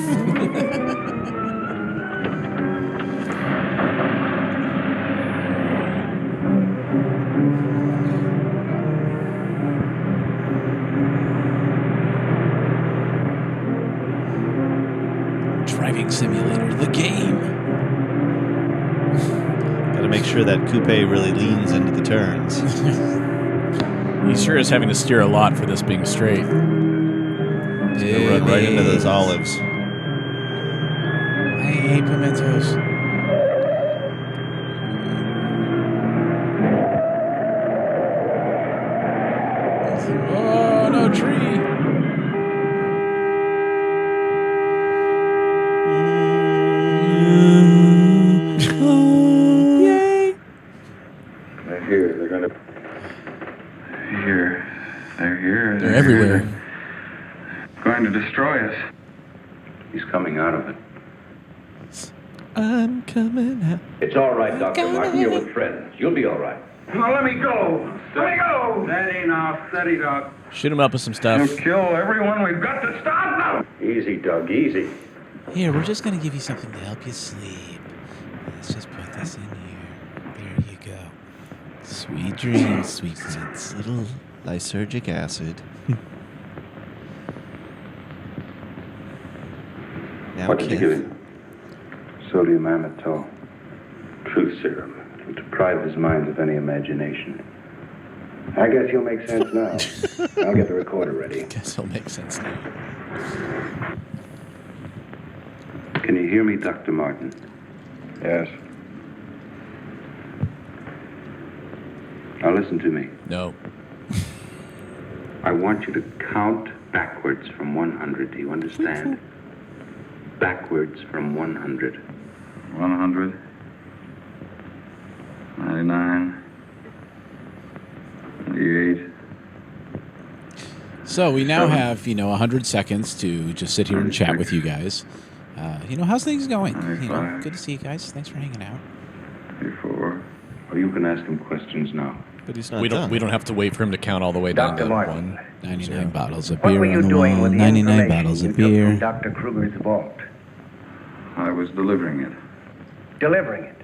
Driving simulator, the game. Gotta make sure that coupe really leans into the turns. He sure is having to steer a lot for this being straight. He's gonna run right into those olives. I hate pimentos. Oh, no tree. Yay! They're here. They're gonna. Here. They're here. They're everywhere. Going to destroy us. He's coming out of it. I'm coming out. It's all right, Dr. Martin. You're with friends. You'll be all right. Now let me go. Let me go. Steady now. Steady, Doc. Shoot him up with some stuff. He'll kill everyone. We've got to stop now. Easy, Doug, easy. Here, we're just gonna give you something to help you sleep. Let's just put this in here. There you go. Sweet dreams, sweet dreams. Little lysergic acid. Now, What did you Kith. give him? Sodium amytal. Truth serum. To deprive his mind of any imagination. I guess you'll make sense now. I'll get the recorder ready. Guess it'll make sense now. Can you hear me, Dr. Martin? Yes. Now listen to me. No. I want you to count backwards from 100. Do you understand? Backwards from 100. 100. 99. 98. So we now have, 100 seconds to just sit here and chat with you guys. How's things going? Good to see you guys. Thanks for hanging out. 34. Well, you can ask him questions now. But he's not We done. don't have to wait for him to count all the way down to Dr. Martin. 99 bottles of What beer were you on the doing wall. with the 99 information bottles you of took beer. from Dr. Kruger's vault? I was delivering it. Delivering it.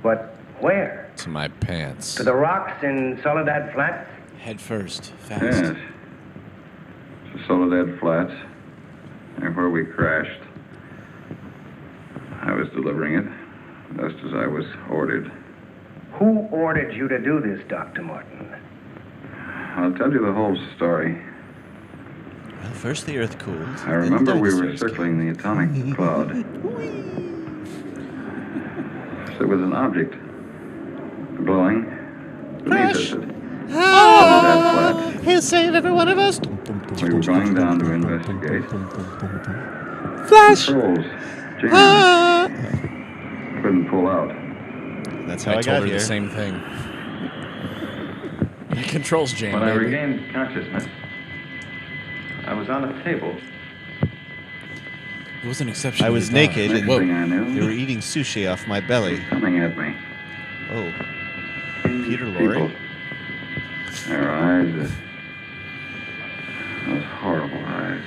But where? To my pants. To the rocks in Soledad Flats? Head first, fast. Yes. The Soledad Flats, and where we crashed. I was delivering it, just as I was ordered. Who ordered you to do this, Dr. Martin? I'll tell you the whole story. Well, first the Earth cooled. I remember we were circling the atomic cloud. There was an object glowing beneath us at Soledad Flats. He'll save every one of us. We were going down to investigate. Flash! Controls jammed. Couldn't pull out. That's how I told got her here. the same thing. Controls jam. When I baby. regained consciousness, I was on a table. It was an exception. I was naked Next and thing I knew, they were eating sushi off my belly. coming at me. Oh. Peter People. Lorre? Their eyes, those horrible eyes.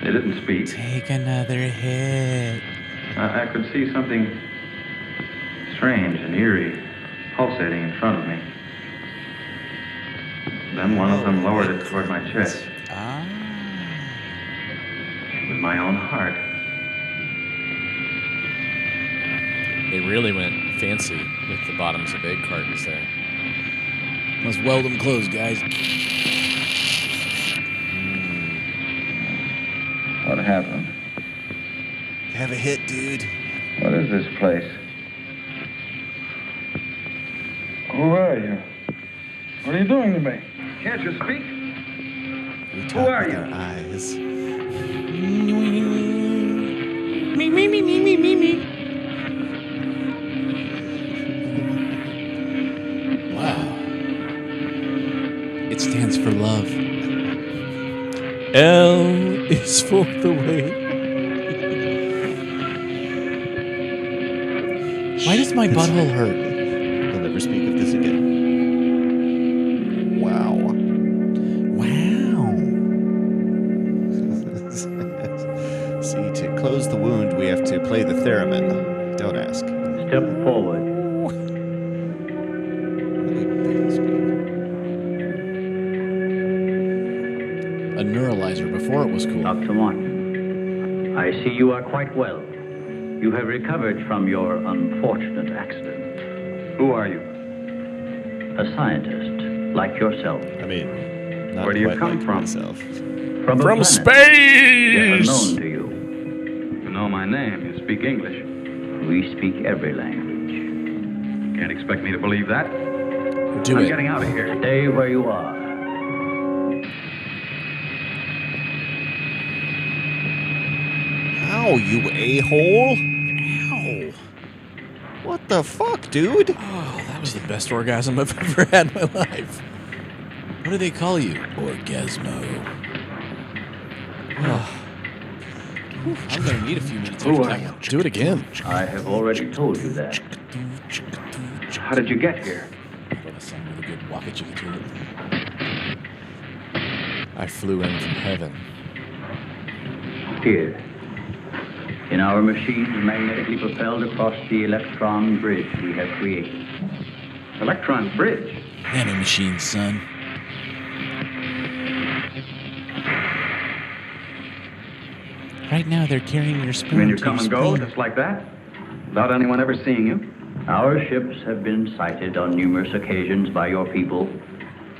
They didn't speak. Take another hit. I could see something strange and eerie pulsating in front of me. Then one of them lowered it toward my chest. Ah. It was my own heart. They really went fancy with the bottoms of egg cartons there. Let's weld them closed, guys. What happened? Have a hit, dude. What is this place? Who are you? What are you doing to me? Can't you speak? We Who talk are with you? our eyes. Wow. It stands for love. L is for the way. Why does my butthole hurt? We'll never speak of this again. Wow. Wow. See, to close the wound, we have to play the theremin. Don't ask. Step forward. A neuralizer before it was cool. Dr. Martin, I see you are quite well. You have recovered from your unfortunate accident. Who are you? A scientist, like yourself. I mean, not Where do you quite come like from? myself. From a From planet space! unknown to you. You know my name. You speak English. We speak every language. Can't expect me to believe that. Do I'm it. getting out of here. Stay where you are. Ow, you a-hole! Ow. What the fuck, dude? Oh, that was the best orgasm I've ever had in my life. What do they call you? Orgasmo. I'm gonna need a few minutes. Who after are that. Do it again. I have already told you that. How did you get here? With a song with a good waka chicka to it. I flew in from heaven. Here. In our machines magnetically propelled across the electron bridge we have created. Electron bridge. Nanomachine, son. Right now, they're carrying your sperm. You mean you to come your and go spleen. just like that? Without anyone ever seeing you? Our ships have been sighted on numerous occasions by your people.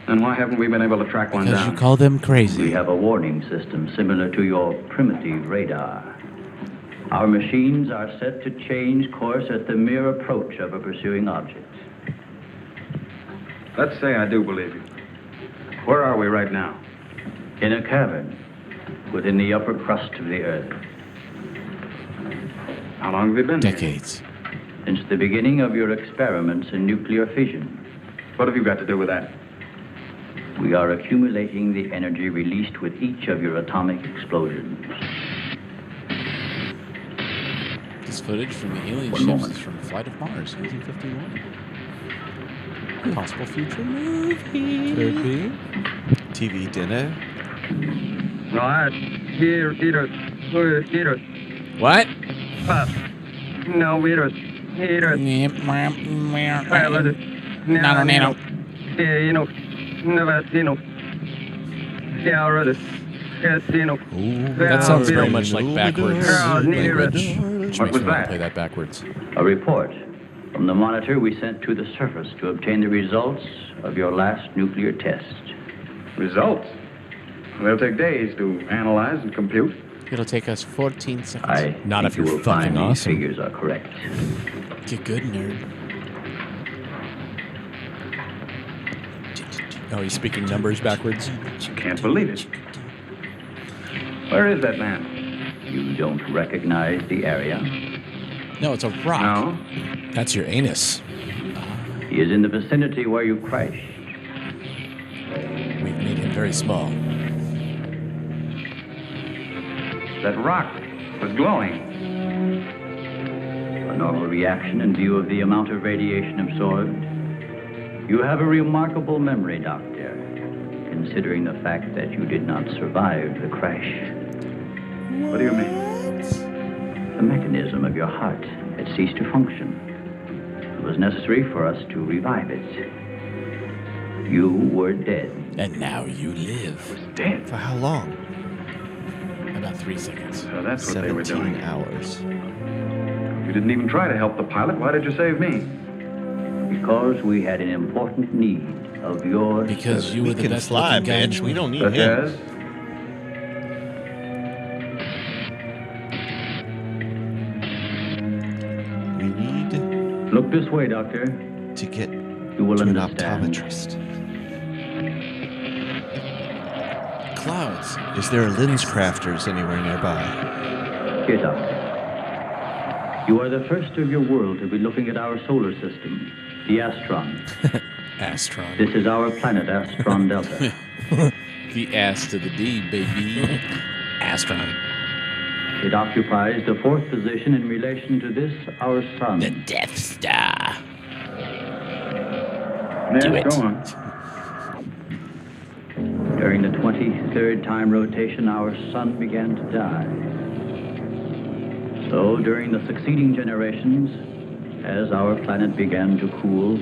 Then why haven't we been able to track one Because down? you call them We crazy. have a warning system similar to your primitive radar. Our machines are set to change course at the mere approach of a pursuing object. Let's say I do believe you. Where are we right now? In a cavern within the upper crust of the Earth. How long have you been here? Decades. Since the beginning of your experiments in nuclear fission, What have you got to do with that? we are accumulating the energy released with each of your atomic explosions. This footage from the alien One ships moment. is from Flight of Mars, 1951. Possible future movie. Could be. TV dinner? No, here, What? no, Nano. That sounds very much like backwards language, which makes me want to play that backwards. A report from the monitor we sent to the surface to obtain the results of your last nuclear test. Results? They'll take days to analyze and compute. It'll take us 14 seconds. Not if you you're will find fucking these awesome. figures are correct. Get good, nerd. Oh, he's speaking numbers backwards? Can't believe it. Where is that man? You don't recognize the area? No, it's a rock. No. That's your anus. He is in the vicinity where you crashed. We've made him very small. That rock was glowing. A normal reaction in view of the amount of radiation absorbed. You have a remarkable memory, Doctor, considering the fact that you did not survive the crash. What do you mean? The mechanism of your heart had ceased to function. It was necessary for us to revive it. You were dead. And now you live. Dead? For how long? About 3 seconds. So that's what they were doing. 17 hours. You didn't even try to help the pilot. Why did you save me? Because we had an important need of yours. Because you were the can best fly, looking guy in bitch. the We room. don't need Such him. as? We need Look this way, Doctor. to get You will to an understand. optometrist. Clouds. Is there a lens crafters anywhere nearby? Here, Doctor. You are the first of your world to be looking at our solar system, the Astron. Astron. This is our planet, Astron Delta. The ass to the D, baby. Astron. It occupies the 4th position in relation to this, our sun. The Death Star. Yeah, Do it. go on. During the 23rd time rotation, our sun began to die. So during the succeeding generations, as our planet began to cool,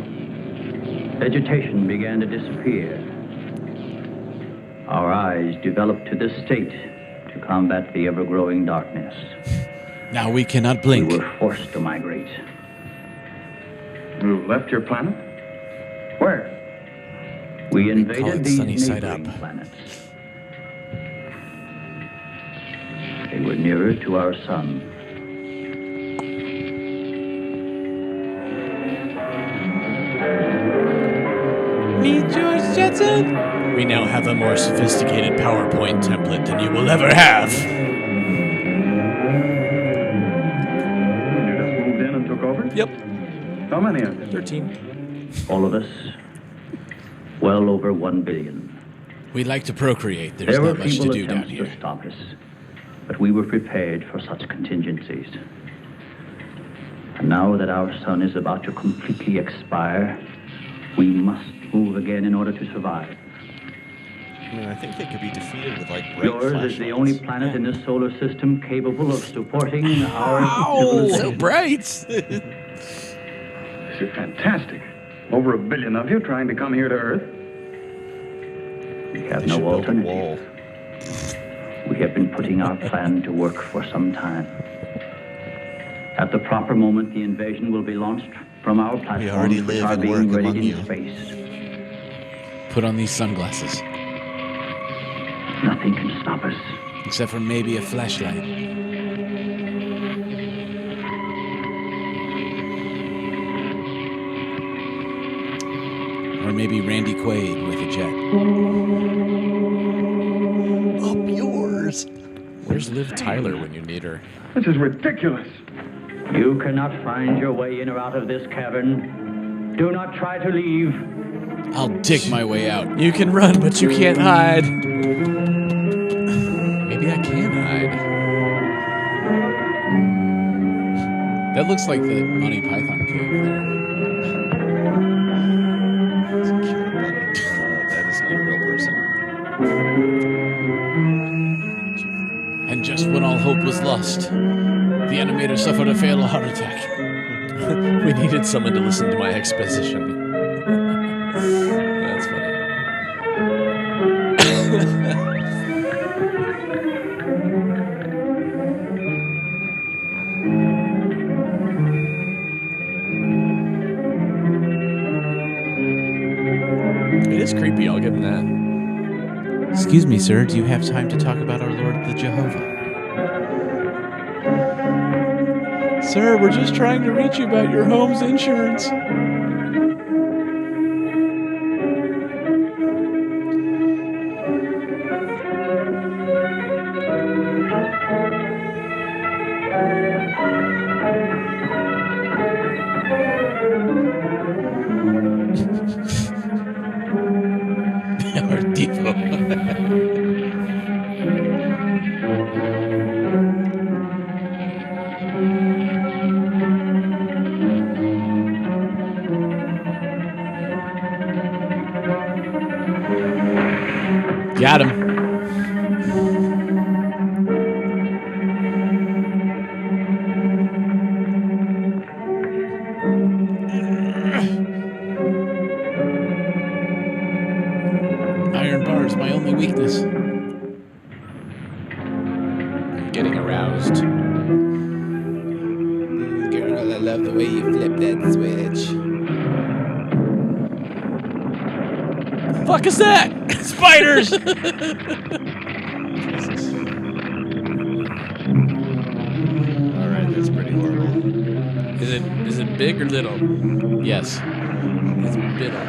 vegetation began to disappear. Our eyes developed to this state to combat the ever-growing darkness. Now we cannot blink. We were forced to migrate. You left your planet? Where? We call invaded it these sunny side neighboring up. planets. They were nearer to our sun. Meet George Jetson. We now have a more sophisticated PowerPoint template than you will ever have. You just moved in and took over? Yep. How many of you? 13. All of us, well over 1 billion. We like to procreate. There's There were not much to feeble do down attempts here. to stop us, but we were prepared for such contingencies. And now that our sun is about to completely expire, we must move again in order to survive. I mean, I think they could be defeated with, like, bright Yours is the flashlights. only planet in this solar system capable of supporting our Oh, civilization. so bright! This is fantastic. Over 1 billion of you trying to come here to Earth. We have They no should build a alternative. wall. We have been putting our plan to work for some time. At the proper moment, the invasion will be launched from our platforms, already which live are and being work readied among in you. space. Put on these sunglasses. Nothing can stop us. Except for maybe a flashlight. Or maybe Randy Quaid with a jet. Up yours. Where's Liv Tyler when you need her? This is ridiculous. You cannot find your way in or out of this cavern. Do not try to leave. I'll dig my way out. You can run, but you can't hide. Maybe I can hide. That looks like the Monty Python cave there. That is not a real person. And just when all hope was lost, the animator suffered a fatal heart attack. We needed someone to listen to my exposition. Excuse me, sir. Do you have time to talk about our Lord the Jehovah? Sir, we're just trying to reach you about your home's insurance. Our Devo. Got him. Iron bar is my only weakness. I'm getting aroused. Girl, I love the way you flip that switch. Fuck is that? Spiders! Alright, that's pretty horrible. Is it big or little? Yes. It's little.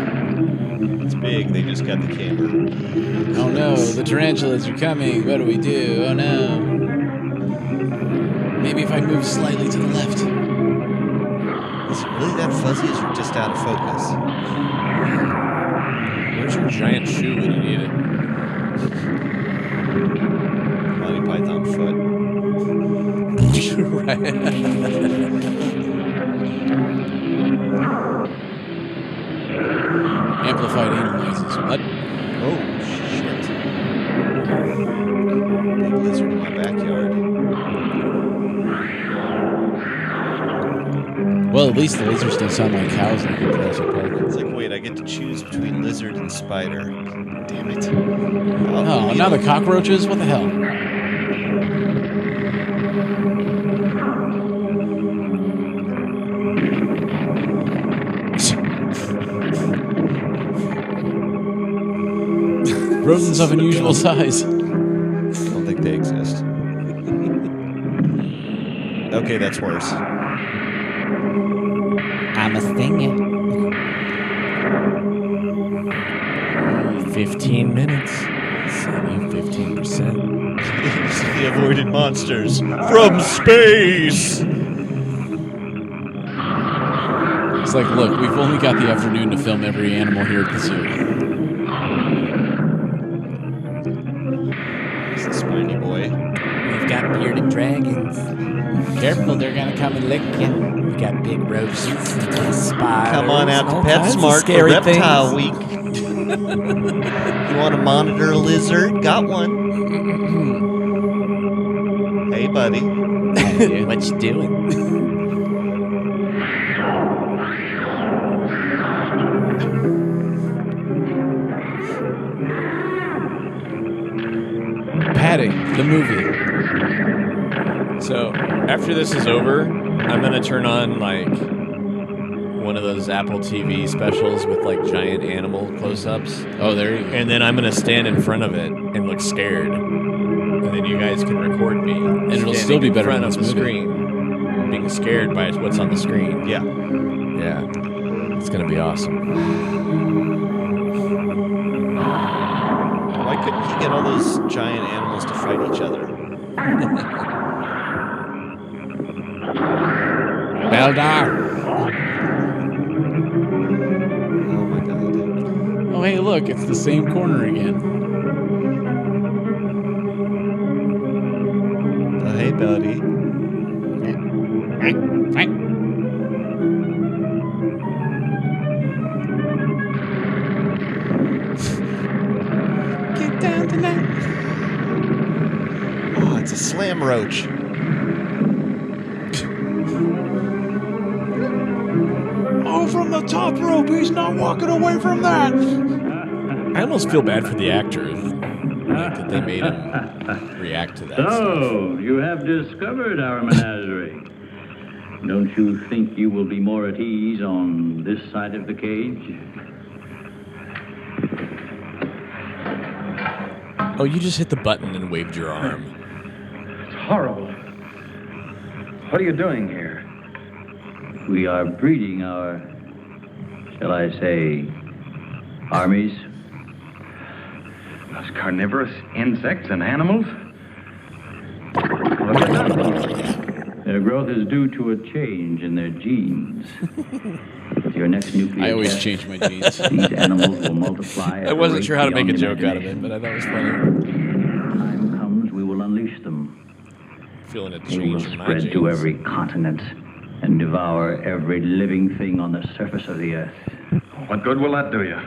It's big, they just got the camera. Oh no, the tarantulas are coming. What do we do? Oh no. Maybe if I move slightly to the left. Is it really that fuzzy, or is it just out of focus? Where's your giant shoe when you need it? Monty Python foot. Right. Amplified anal noises. What? Oh, shit. Big lizard in my backyard. Well, at least the lizards don't sound like cows in Jurassic Park. It's like, wait, I get to choose between lizard and spider. Damn it. Oh, now the cockroaches? What the hell? Rodents of unusual size. I don't think they exist. Okay, that's worse. I'm a stinger. 15 minutes. Saving 15%. The avoided monsters from space. It's like, look, we've only got the afternoon to film every animal here at the zoo. It's a spiny boy. We've got bearded dragons. Careful, they're gonna come and lick you. We got big rodents, spiders. Come on out to all kinds of PetSmart for scary Reptile things. Week. You want to monitor a lizard? Got one. Hey, buddy. What you doing? Patty, the movie. So after this is over, I'm gonna turn on like one of those Apple TV specials with like giant animal close-ups. Oh, there you go. And then I'm gonna stand in front of it and look scared, and then you guys can record me. And it'll still be better in than front of this the movie. screen, being scared by what's on the screen. Yeah. Yeah, it's gonna be awesome. Why couldn't he get all those giant animals to fight each other? Beldar. Oh my god. Oh, hey, look, it's the same corner again. Oh, hey, buddy. Get down tonight. Oh, it's a slam roach. Oh, from the top rope, he's not walking away from that. I almost feel bad for the actor that they made him react to that stuff. So, you have discovered our menagerie. Don't you think you will be more at ease on this side of the cage? Oh, you just hit the button and waved your arm. It's horrible. What are you doing here? We are breeding our, shall I say, armies. Those carnivorous insects and animals? What have they done? Their growth is due to a change in their genes. With your next nuclear I always test, change my genes. These animals will multiply. I wasn't sure how to make a beyond joke out of it, imagination. but I thought it was funny. When time comes, we will unleash them. Feeling a They will change in my spread to genes. every continent and devour every living thing on the surface of the earth. What good will that do you?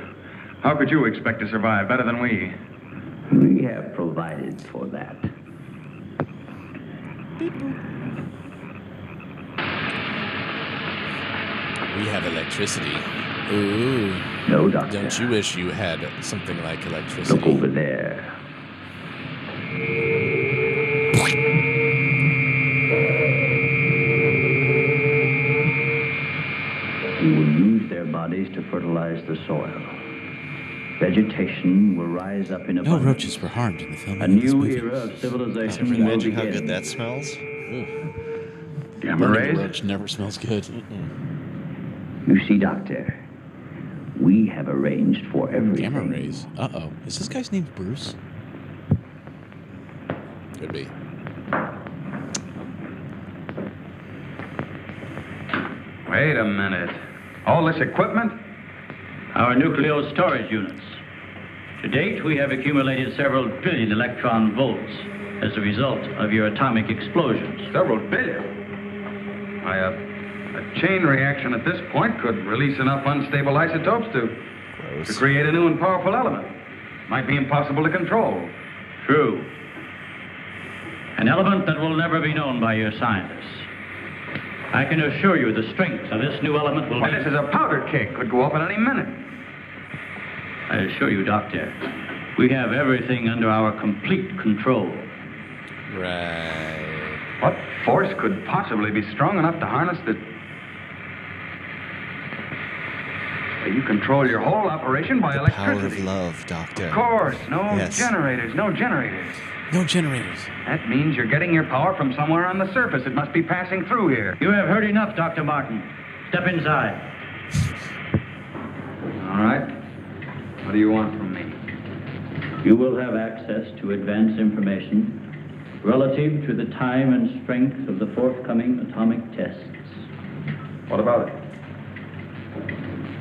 How could you expect to survive better than we? We have provided for that. We have electricity. Ooh. No, Doctor. Don't you wish you had something like Look electricity? over there. We will use their bodies to fertilize the soil. Vegetation will rise up in No abundance. roaches were harmed in the filming A of this new movie. era of civilization Can you will imagine how begin. good that smells? Gamma Burning rays? a roach never smells good. You see, Doctor, we have arranged for everything. Gamma rays. Uh-oh. Is this guy's name Bruce? Could be. Wait a minute. All this equipment? Our nuclear storage units. To date, we have accumulated several billion electron volts as a result of your atomic explosions. Several billion. Why, a chain reaction at this point could release enough unstable isotopes to create a new and powerful element. Might be impossible to control. True. An element that will never be known by your scientists. I can assure you the strength of this new element will Why, be... this is a powder keg. Could go up at any minute. I assure you, Doctor, we have everything under our complete control. Right. What force could possibly be strong enough to harness the... You control your whole operation by The power electricity. of love, Doctor. Of course. No Yes. generators. No generators. No generators. That means you're getting your power from somewhere on the surface. It must be passing through here. You have heard enough, Dr. Martin. Step inside. All right. What do you want from me? You will have access to advanced information relative to the time and strength of the forthcoming atomic tests. What about it?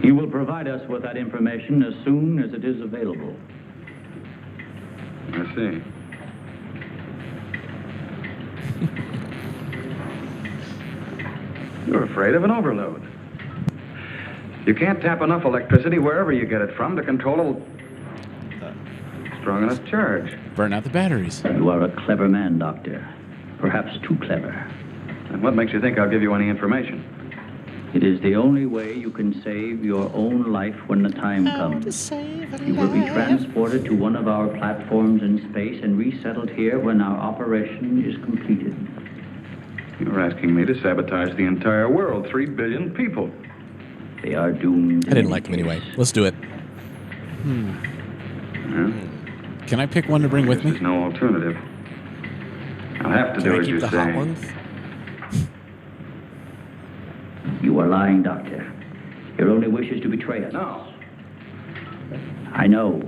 You will provide us with that information as soon as it is available. I see. You're afraid of an overload. You can't tap enough electricity wherever you get it from to control a strong enough charge. Burn out the batteries. You are a clever man, Doctor. Perhaps too clever. And what makes you think I'll give you any information? It is the only way you can save your own life when the time comes. You will be transported to one of our platforms in space and resettled here when our operation is completed. You're asking me to sabotage the entire world, 3 billion people. They are doomed. I didn't like him anyway. Let's do it. Yeah? Can I pick one to bring with me? There's no alternative. I'll have to Can do I as keep you the say. hot ones? You are lying, Doctor. Your only wish is to betray us. No. I know.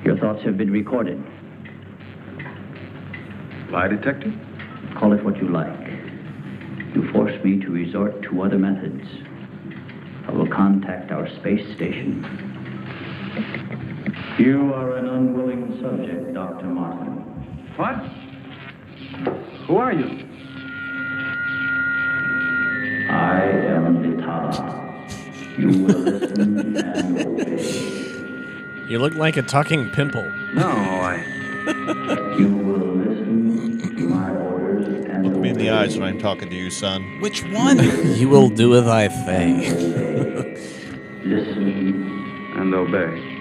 Your thoughts have been recorded. Lie detector? Call it what you like. You force me to resort to other methods. I will contact our space station. You are an unwilling subject, Dr. Martin. What? Who are you? I am Vitala. You will listen and obey. You look like a talking pimple. No, I... You will listen to my orders and Look me in the eyes when I'm talking to you, son. Which one? You will do as I say. listen And obey.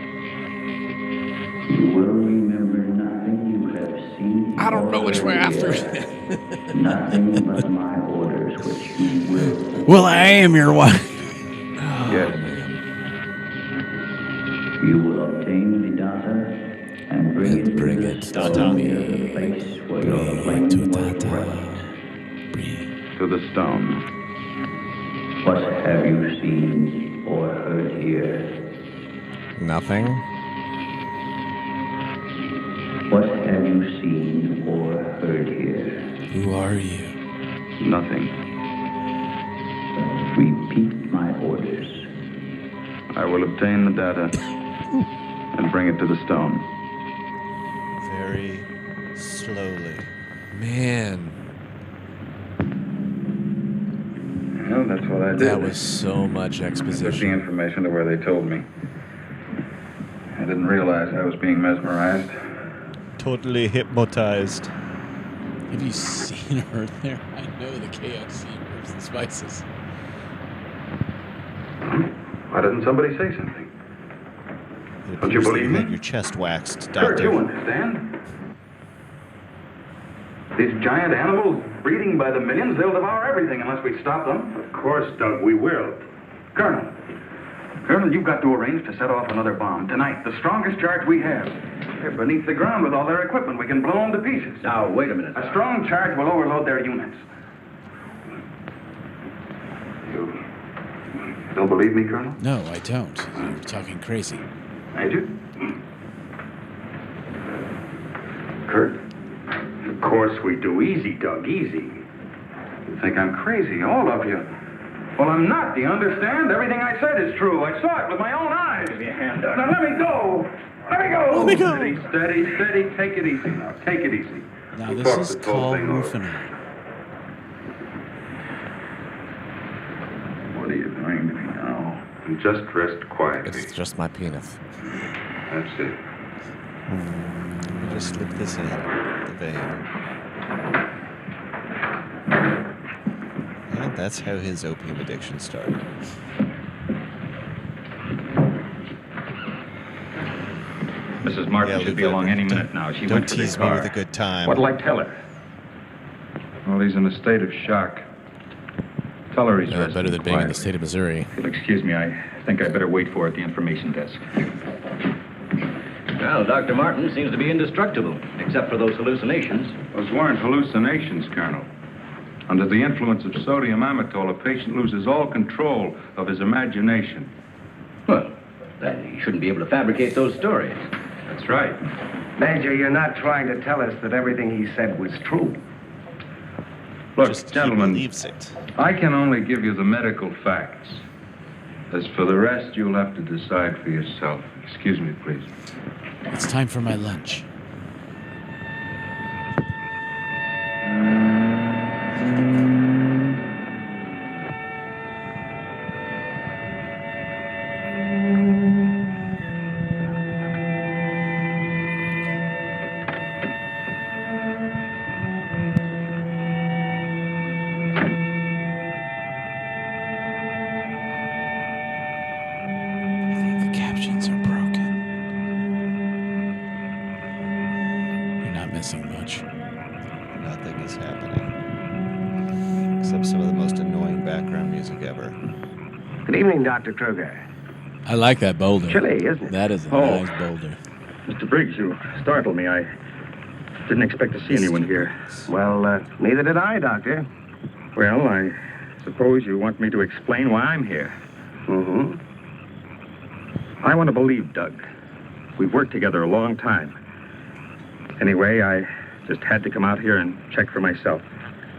You will remember nothing you have seen. I don't know which way after. Nothing but my orders, which you will. Well, I am your wife. Yes. You will obtain the data it. Ta-ta. Breathe to ta-ta. To the stone. What have you seen or heard here? Nothing. What have you seen or heard here? Who are you? Nothing. Repeat my orders. I will obtain the data and bring it to the stone. Very slowly. Man. Well, that's what I did. That was so much Took the exposition. information to where they told me. I didn't realize I was being mesmerized. Totally hypnotized. Have you seen or heard there? I know the KFC herbs and spices. Why doesn't somebody say something? It Don't you appears that believe me? had your chest waxed, Kurt, you Doctor. understand? These giant animals breeding by the millions, they'll devour everything unless we stop them. Of course, Doug, we will. Colonel, you've got to arrange to set off another bomb tonight. The strongest charge we have. They're beneath the ground with all their equipment. We can blow them to pieces. Now, wait a minute. A strong charge will overload their units. You don't believe me, Colonel? No, I don't. You're talking crazy. I do. Kurt? Of course we do. Easy, Doug, easy. You think I'm crazy, all of you. Well, I'm not, do you understand? Everything I said is true. I saw it with my own eyes. Give me a hand, Doug. Now, let me go. Let me go. Let me go. Steady, steady, steady. Take it easy now. Take it easy. Now, We'll this talk is this whole called thing over. Rufino. What are you doing to me now? Just rest quietly. It's just my penis. That's it. Let me just slip this in the vein. And that's how his opium addiction started. Mrs. Martin Yeah, should be Luke, along any don't- minute now. She Don't went to the tease me car. with a good time. What'll I tell her? Well, he's in a state of shock. Tell her he's resting Better than being in the quietly. state of Missouri. If you'll excuse me, I think I better wait for her at the information desk. Well, Dr. Martin seems to be indestructible, except for those hallucinations. Those weren't hallucinations, Colonel. Under the influence of sodium amytal, a patient loses all control of his imagination. Well, then he shouldn't be able to fabricate those stories. That's right. Major, you're not trying to tell us that everything he said was true. Look, Just gentlemen, he believes it. I can only give you the medical facts. As for the rest, you'll have to decide for yourself. Excuse me, please. It's time for my lunch. I think the captions are broken. You're not missing much. Nothing is happening. Except some of the most annoying background music ever. Good evening, Dr. Kruger. I like that boulder. Chilly, isn't it? That is a Oh. nice boulder. Mr. Briggs, you startled me. I didn't expect to see anyone here. Well, neither did I, Doctor. Well, I suppose you want me to explain why I'm here. Mm-hmm. I want to believe Doug. We've worked together a long time. Anyway, I just had to come out here and check for myself.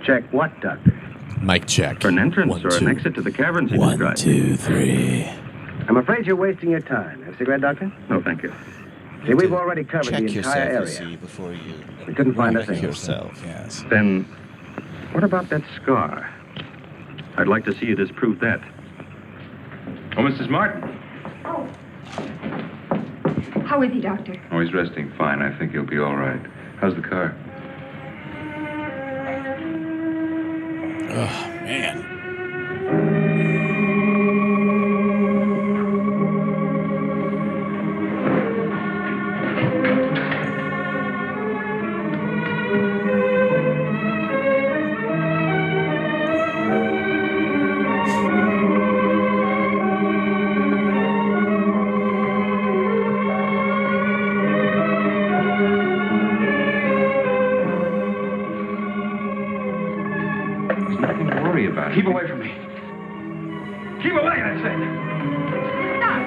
Check what, Doctor? Mic check. For an entrance One, or two. an exit to the caverns you One, described. 2, 3. I'm afraid you're wasting your time. Have a cigarette, Doctor? No, thank you. See, we've already covered Check the yourself, entire you area. see, before you We couldn't find a wreck thing. yourself. Yes. Then, what about that scar? I'd like to see you disprove that. Oh, Mrs. Martin. Oh. How is he, Doctor? Oh, he's resting fine. I think he'll be all right. How's the car? Oh, man. There's nothing to worry about. Keep away from me. Keep away, I say. Stop.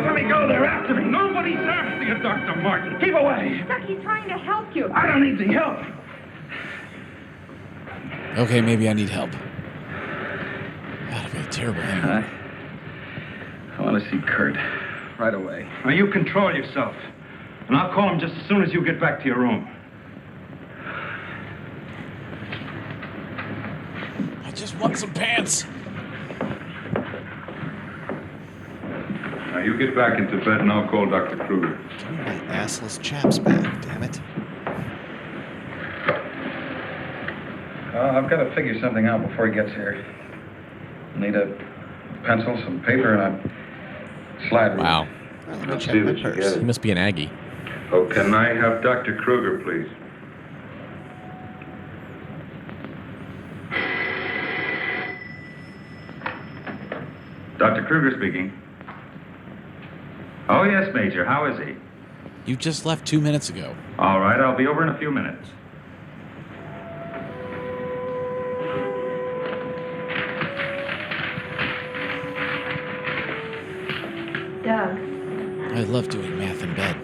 Let me go. They're after me. Nobody's after you, Dr. Martin. Keep away. Doc, he's trying to help you. I don't need the help. Okay, maybe I need help. That'd be a terrible hangover. I want to see Kurt right away. Now, you control yourself. And I'll call him just as soon as you get back to your room. I just want some pants. Now, you get back into bed and I'll call Dr. Kruger. Give me my assless chaps back, damn it. I've got to figure something out before he gets here. Need a pencil, some paper, and a slide rule. Wow. Well, let me Let's check see my that you purse. get He it. must be an Aggie. Oh, can I have Dr. Kruger, please? Dr. Kruger speaking. Oh, yes, Major. How is he? You just left 2 minutes ago. All right, I'll be over in a few minutes. Doug. I love doing math in bed.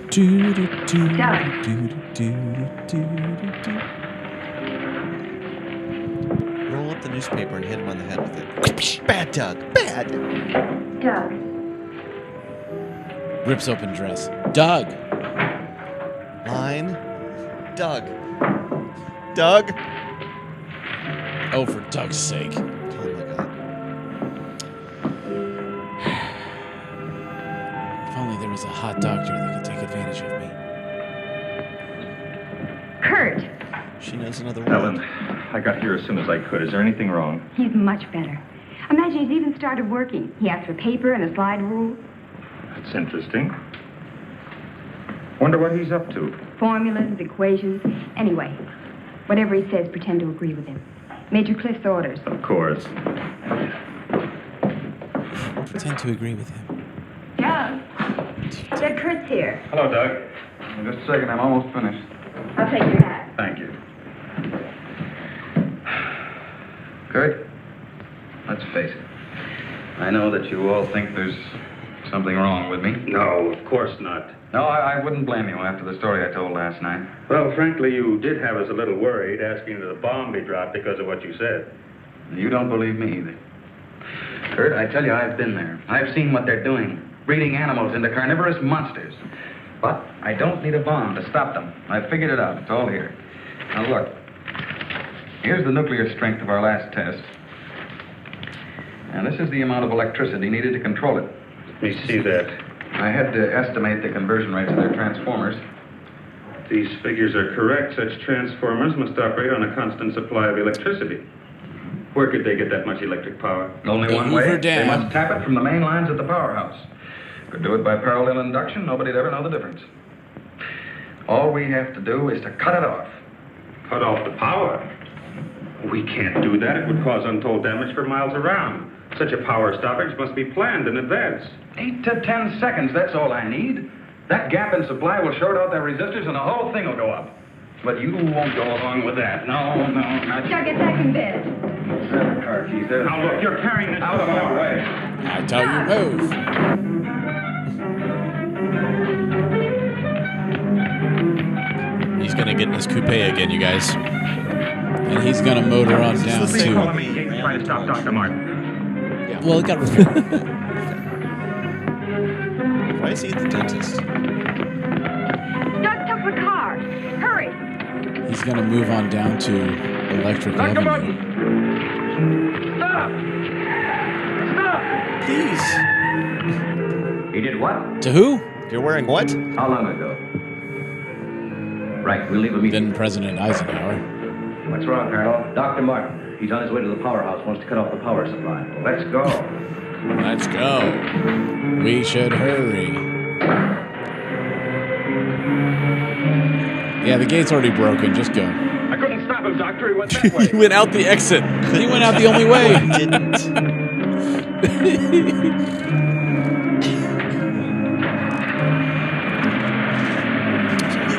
Roll up the newspaper and hit him on the head with it. Bad, Doug. Bad. Doug. Rips open dress. Doug. Line. Doug. Doug. Oh, for Doug's sake. Oh my God. If only there was a hot doctor that could take advantage of me. Kurt. She knows another word. Ellen, I got here as soon as I could. Is there anything wrong? He's much better. Imagine he's even started working. He asked for paper and a slide rule. That's interesting. Wonder what he's up to. Formulas, equations. Anyway, whatever he says, pretend to agree with him. Major Cliff's orders. Of course. Pretend to agree with him. Doug. Doug, Kurt's here. Hello, Doug. Just a second, I'm almost finished. I'll take your hat. Thank you. Kurt, let's face it. I know that you all think there's something wrong with me. No, of course not. No, I wouldn't blame you after the story I told last night. Well, frankly, you did have us a little worried, asking that the bomb be dropped because of what you said. You don't believe me either. Kurt, I tell you, I've been there. I've seen what they're doing, breeding animals into carnivorous monsters. But I don't need a bomb to stop them. I've figured it out. It's all here. Now, look. Here's the nuclear strength of our last test. And this is the amount of electricity needed to control it. Let me see that. I had to estimate the conversion rates of their transformers. These figures are correct. Such transformers must operate on a constant supply of electricity. Where could they get that much electric power? Only one way. They must tap it from the main lines at the powerhouse. Could do it by parallel induction. Nobody'd ever know the difference. All we have to do is to cut it off. Cut off the power? We can't do that. It would cause untold damage for miles around. Such a power stoppage must be planned in advance. 8 to 10 seconds, that's all I need. That gap in supply will short out their resistors and the whole thing will go up. But you won't go along with that. No, not you. Doug, get back in bed. The car keys there. Now look, you're carrying this out of my way. I tell you, move. He's gonna get in his coupe again, you guys. And he's gonna motor on down They call me. to. He ain't trying to stop Dr. Martin. Well, it got. Why is he at the dentist? Doug took the car. Hurry. He's gonna move on down to Electric Dr. Avenue. Martin! Stop! Stop! Please. He did what? To who? You're wearing what? How long ago? Right, we'll leave immediately. Then President Eisenhower. What's wrong, Colonel? Dr. Martin. He's on his way to the powerhouse. Wants to cut off the power supply. Let's go. Let's go. We should hurry. Yeah, the gate's already broken. Just go. I couldn't stop him, Doctor. He went that way. He went out the exit. He went out the only way. Didn't.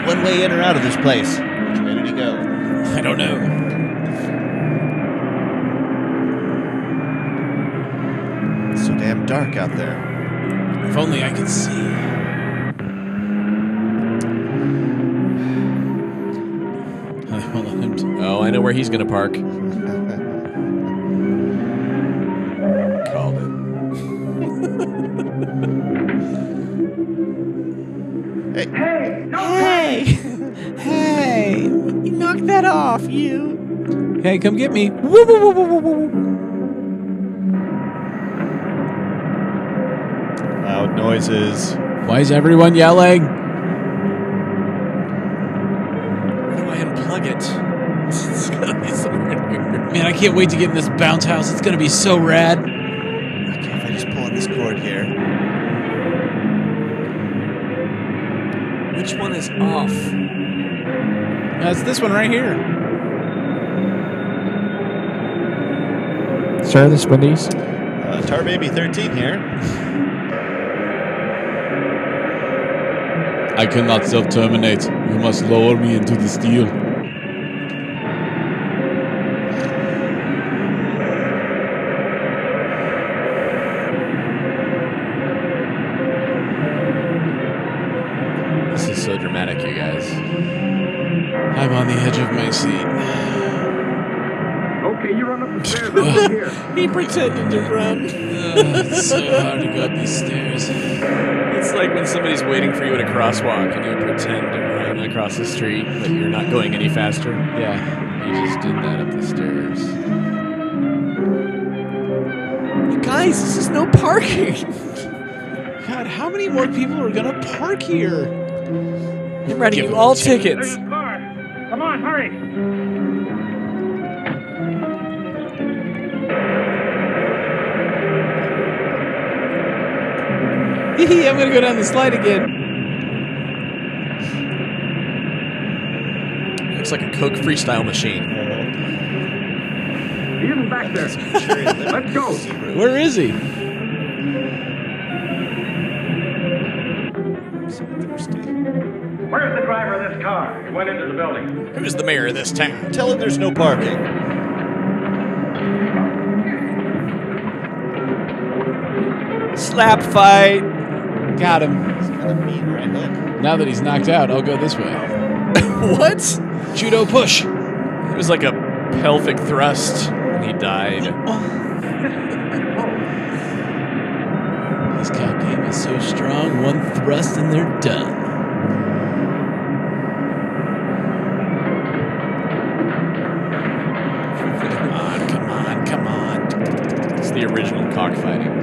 One way in or out of this place? Which way did he go? I don't know. dark out there. If only I could see. Oh, I know where he's going to park. Called it. Hey! Hey! You knocked that off, you. Hey, come get me. Woo, woo, woo, woo, woo, woo. Loud noises. Why is everyone yelling? Where do I unplug it? It's gotta be somewhere in here. Man, I can't wait to get in this bounce house. It's gonna be so rad. Okay, if I just pull on this cord here. Which one is off? It's this one right here. Sir, this Wendy's. Tar Baby 13 here. I cannot self-terminate. You must lower me into the steel. This is so dramatic, you guys. I'm on the edge of my seat. Okay, you run up the stairs over here. He pretended to run. It's so hard to go up these stairs. It's like when somebody's waiting for you at a crosswalk and you pretend to run across the street, but you're not going any faster. Yeah. You just did that up the stairs. Guys, this is no parking. God, how many more people are gonna park here? I'm writing you all tickets. There's a car. Come on, hurry. I'm gonna go down the slide again. Looks like a Coke freestyle machine. He isn't back there. Let's go. Where is he? Where's the driver of this car? He went into the building. Who's the mayor of this town? Tell him there's no parking. Slap fight. Got him. It's kind of mean, right, Hook? Now that he's knocked out, I'll go this way. What? Judo push. It was like a pelvic thrust, and he died. His cock game is so strong, one thrust and they're done. Come on. It's the original cockfighting.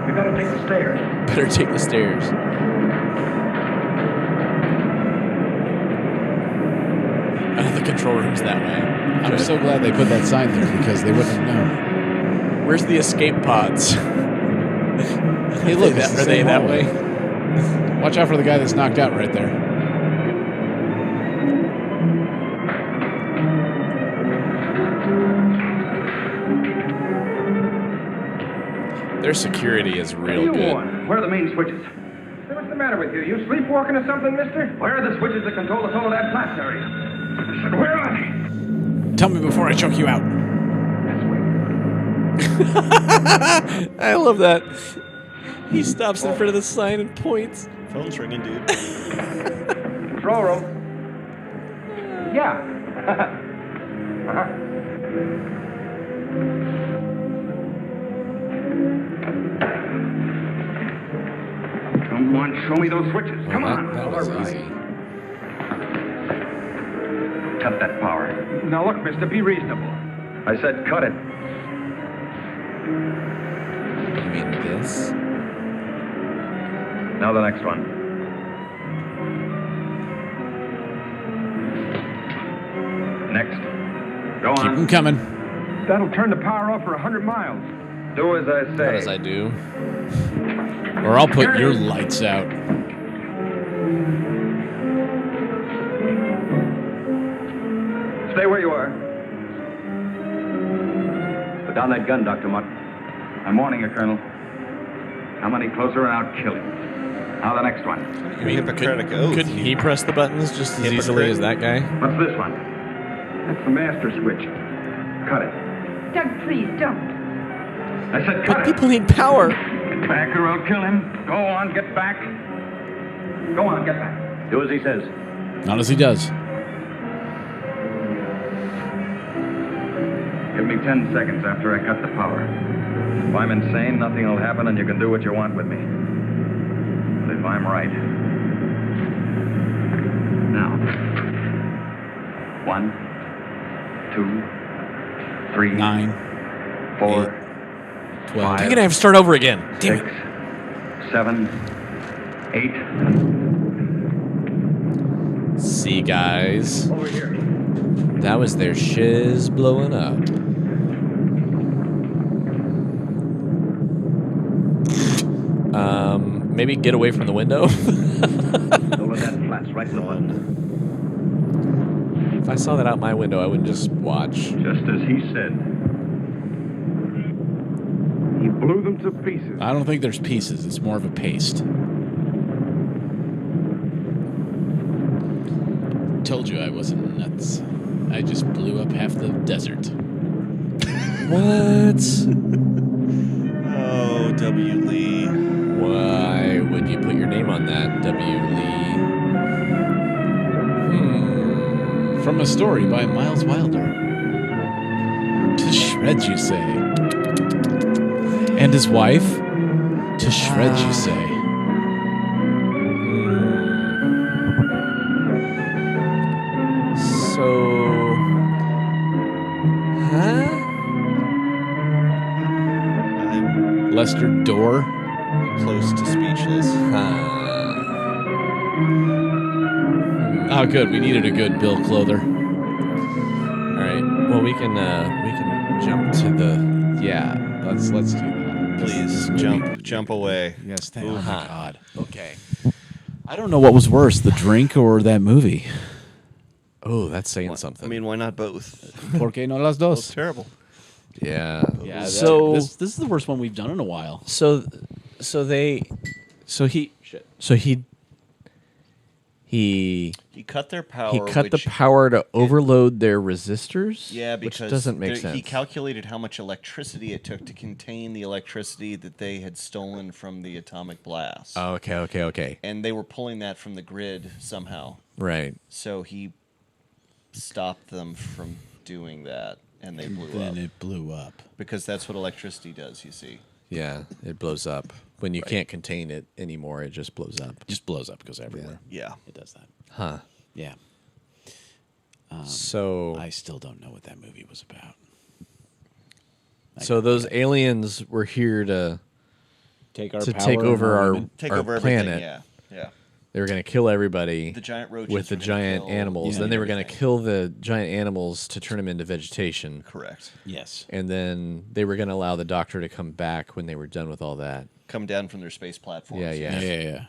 We gotta take the stairs. Better take the stairs. The control room's that way. I'm so glad they put that sign there because they wouldn't know. Where's the escape pods? Hey, look, it's the are they same that hallway. way? Watch out for the guy that's knocked out right there. Their security is real good. Where are the main switches? Hey, what's the matter with you? You sleepwalking or something, mister? Where are the switches that control the flow of that blast area? I said, where are they? Tell me before I choke you out. I love that. He stops in front of the sign and points. Phone's ringing, dude. Control room. Yeah. Uh-huh. Come on, show me those switches. Come on. That was easy. Cut that power. Now look, mister, be reasonable. I said cut it. You mean this? Now the next one. Next. Go Keep on. them coming. That'll turn the power off for 100 miles. Do as I say. As I do. Or I'll put your lights out. Stay where you are. Put down that gun, Dr. Mutt. I'm warning you, Colonel. Come any closer and I'll kill you. Now the next one. You mean, couldn't he press the buttons just as easily as that guy? What's this one? That's the master switch. Cut it. Doug, please don't. I said, But people need power. Get back or I'll kill him. Go on, get back. Go on, get back. Do as he says. Not as he does. Give me 10 seconds after I cut the power. If I'm insane, nothing will happen and you can do what you want with me. But if I'm right... Now. 1, 2, 3, 9, 4, 12. 5, I'm gonna have to start over again. Damn 6, it. 7, 8. See, guys. Over here. That was their shiz blowing up. Maybe get away from the window. Over that flat's right in the one. If I saw that out my window, I wouldn't just watch. Just as he said. He blew them to pieces. I don't think there's pieces. It's more of a paste. Told you I wasn't nuts. I just blew up half the desert. What? Oh, W. Lee. Why would you put your name on that, W. Lee? From a story by Miles Wilder. To shreds, you say. And his wife? To shreds, you say. So... Huh? Lester Dorr? Close to speechless. Oh, good. We needed a good Bill Clother. All right. Well, we can jump to the. Yeah. Let's do that. Please jump away. Yes. Thank you. Oh my God. Okay. I don't know what was worse, the drink or that movie. Oh, that's saying something. I mean, why not both? ¿Por qué no las dos? Both terrible. Yeah. Yeah. So this is the worst one we've done in a while. he cut their power. He cut the which power to overload their resistors. Yeah, because which doesn't make sense. He calculated how much electricity it took to contain the electricity that they had stolen from the atomic blast. Oh, okay. And they were pulling that from the grid somehow. Right. So he stopped them from doing that, and they blew up. Then it blew up. Because that's what electricity does, you see. Yeah, it blows up. When you can't contain it anymore, it just blows up. Just blows up, goes everywhere. Yeah. It does that. Huh. Yeah. So I still don't know what that movie was about. So those aliens were here to take our to power take over our Take our over everything, planet. yeah. They were going to kill everybody. The giant roaches with the were gonna giant kill- animals. Yeah. Then they were going to kill the giant animals to turn them into vegetation. Correct. Yes. And then they were going to allow the doctor to come back when they were done with all that. Come down from their space platforms. Yeah.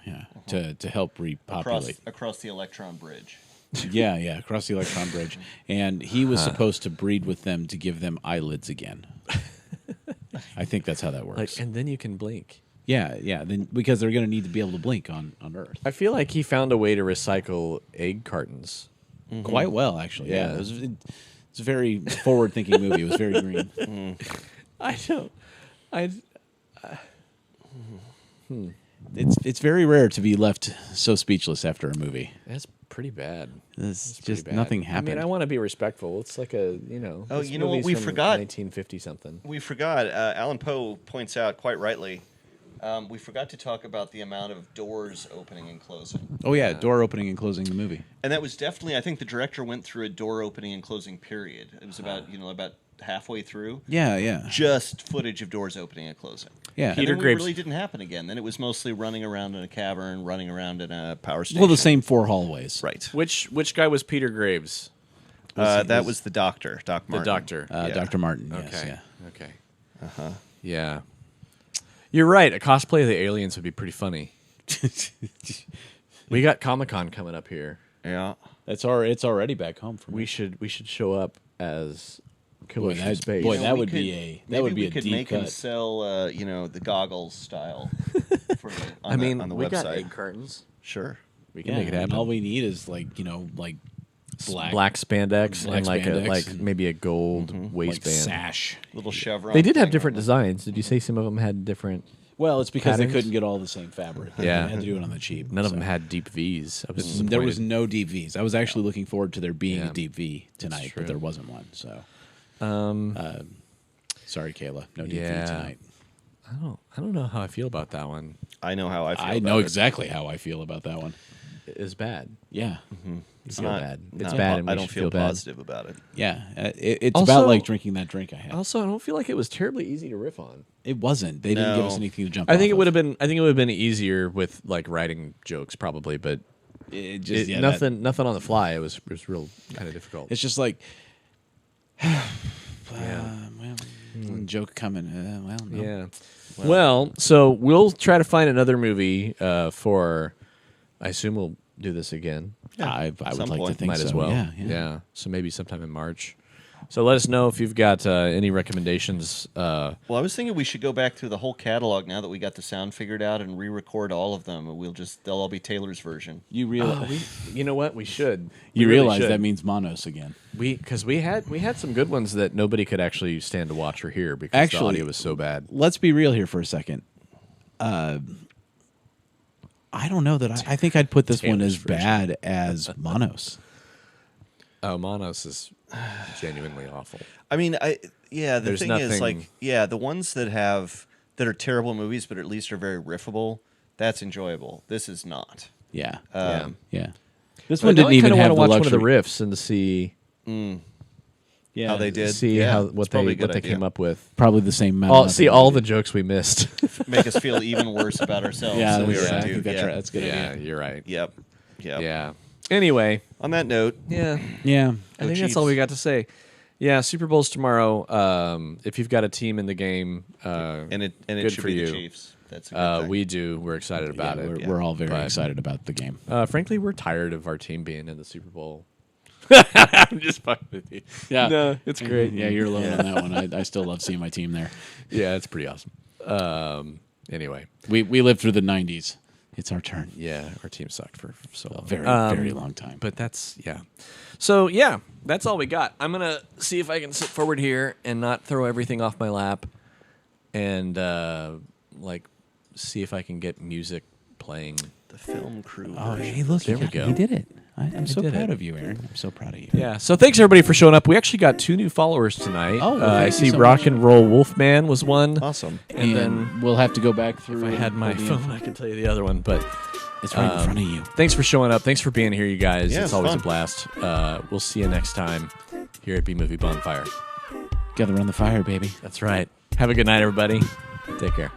To help repopulate. Across the electron bridge. yeah, across the electron bridge. And he was supposed to breed with them to give them eyelids again. I think that's how that works. And then you can blink. Yeah. Then because they're going to need to be able to blink on Earth. I feel like he found a way to recycle egg cartons. Quite well, actually. Yeah. Yeah. It's a very forward-thinking movie. It was very green. I don't. It's very rare to be left so speechless after a movie. That's pretty bad. It's pretty just bad. nothing happened. I mean, I want to be respectful. It's like a Oh, this you know what movie's we from forgot? 1950 something. We forgot. Alan Poe points out quite rightly. We forgot to talk about the amount of doors opening and closing. Oh yeah, door opening and closing the movie. And that was definitely. I think the director went through a door opening and closing period. It was about halfway through. Yeah. Just footage of doors opening and closing. Yeah. And Peter then Graves really didn't happen again. Then it was mostly running around in a cavern, running around in a power station. Well, the same 4 hallways. Right. Which guy was Peter Graves? That was the doctor, Doc Martin. The doctor. Dr. Martin. Okay. Yes, yeah. Okay. Yeah. You're right. A cosplay of the aliens would be pretty funny. We got Comic-Con coming up here. Yeah. It's already back home for me. We should show up as Killers from Space. Boy, that would be a we could deep make him cut. sell, the goggles style. We on the got website. egg cartons. Sure. We can make it happen. All we need is like black spandex Black and like spandex maybe a gold waistband sash. Little chevron. They did have different designs. Did you say some of them had different? Well, it's because patterns? they couldn't get all the same fabric. Yeah, They had to do it on the cheap. None of them had deep V's. I was There disappointed. was no deep V's. I was actually looking forward to there being Yeah. a deep V tonight, true. but there wasn't one. So, sorry, Kayla, no deep V tonight. I don't know how I feel about that one. I know how I feel. I know exactly how I feel about that one. It's bad. Yeah, You feel bad. It's not- bad, and I we don't should feel bad. positive about it. yeah. It's Also- about like drinking that drink I had. Also, I don't feel like it was terribly easy to riff on. It wasn't. They didn't give us anything to jump. I think it off would have been. I think it would have been easier with like writing jokes, probably, but It just yeah, nothing on the fly. It was real kind of difficult. It's just like, joke coming. Well, no. Yeah. Well, so we'll try to find another movie for. I assume we'll do this again. Yeah, I would like to think Might so. as well. Yeah. So maybe sometime in March. So let us know if you've got any recommendations. Well, I was thinking we should go back through the whole catalog now that we got the sound figured out and re-record all of them. They'll all be Taylor's version. You realize? You know what? We should. You We really realize should. that means Monos again. Because we had some good ones that nobody could actually stand to watch or hear because the Actually, audio was so bad. Let's be real here for a second. I don't know that I think I'd put this one Taylor's as bad as Monos. Oh, Monos is genuinely awful. I mean, the There's thing is, nothing- like, the ones that are terrible movies, but at least are very riffable, that's enjoyable. This is not. Yeah. Yeah. This But one now didn't even I have want to the watch luxury. one of the riffs and to see How they did. see Yeah, how it's what probably they a good came idea. up with. Probably the same amount. See all the jokes we missed. Make us feel even worse about ourselves. Yeah, than we I already think do. that's right. That's a good Yeah, idea. you're right. Yep. Yeah. Anyway, on that note, yeah, I think that's all we got to say. Yeah, Super Bowl's tomorrow. If you've got a team in the game, and it good should for be you. the Chiefs. That's a good thing. We do. We're excited about it. We're all very But, excited about the game. Frankly, we're tired of our team being in the Super Bowl. I'm just fucking with you. Yeah, No, it's great. Yeah, you're alone on that one. I still love seeing my team there. Yeah, it's pretty awesome. Anyway, we lived through the '90s. It's our turn. Yeah, our team sucked for so long. Very long time. But that's So yeah, that's all we got. I'm gonna see if I can sit forward here and not throw everything off my lap, and see if I can get music playing. The film crew. Oh, hey, look, there we go. You did it. I'm so did proud it. of you, Aaron. I'm so proud of you. Yeah. So thanks everybody for showing up. We actually got 2 new followers tonight. Oh, well, I thank see you so Rock much. and Roll Wolfman was one. Awesome. And then we'll have to go back through. if I had my all the phone, info. I can tell you the other one. But It's right in front of you. Thanks for showing up. Thanks for being here, you guys. Yeah, it's it's always fun. a blast. We'll see you next time here at B-Movie Bonfire. Gotta run the fire, baby. That's right. Have a good night, everybody. Take care.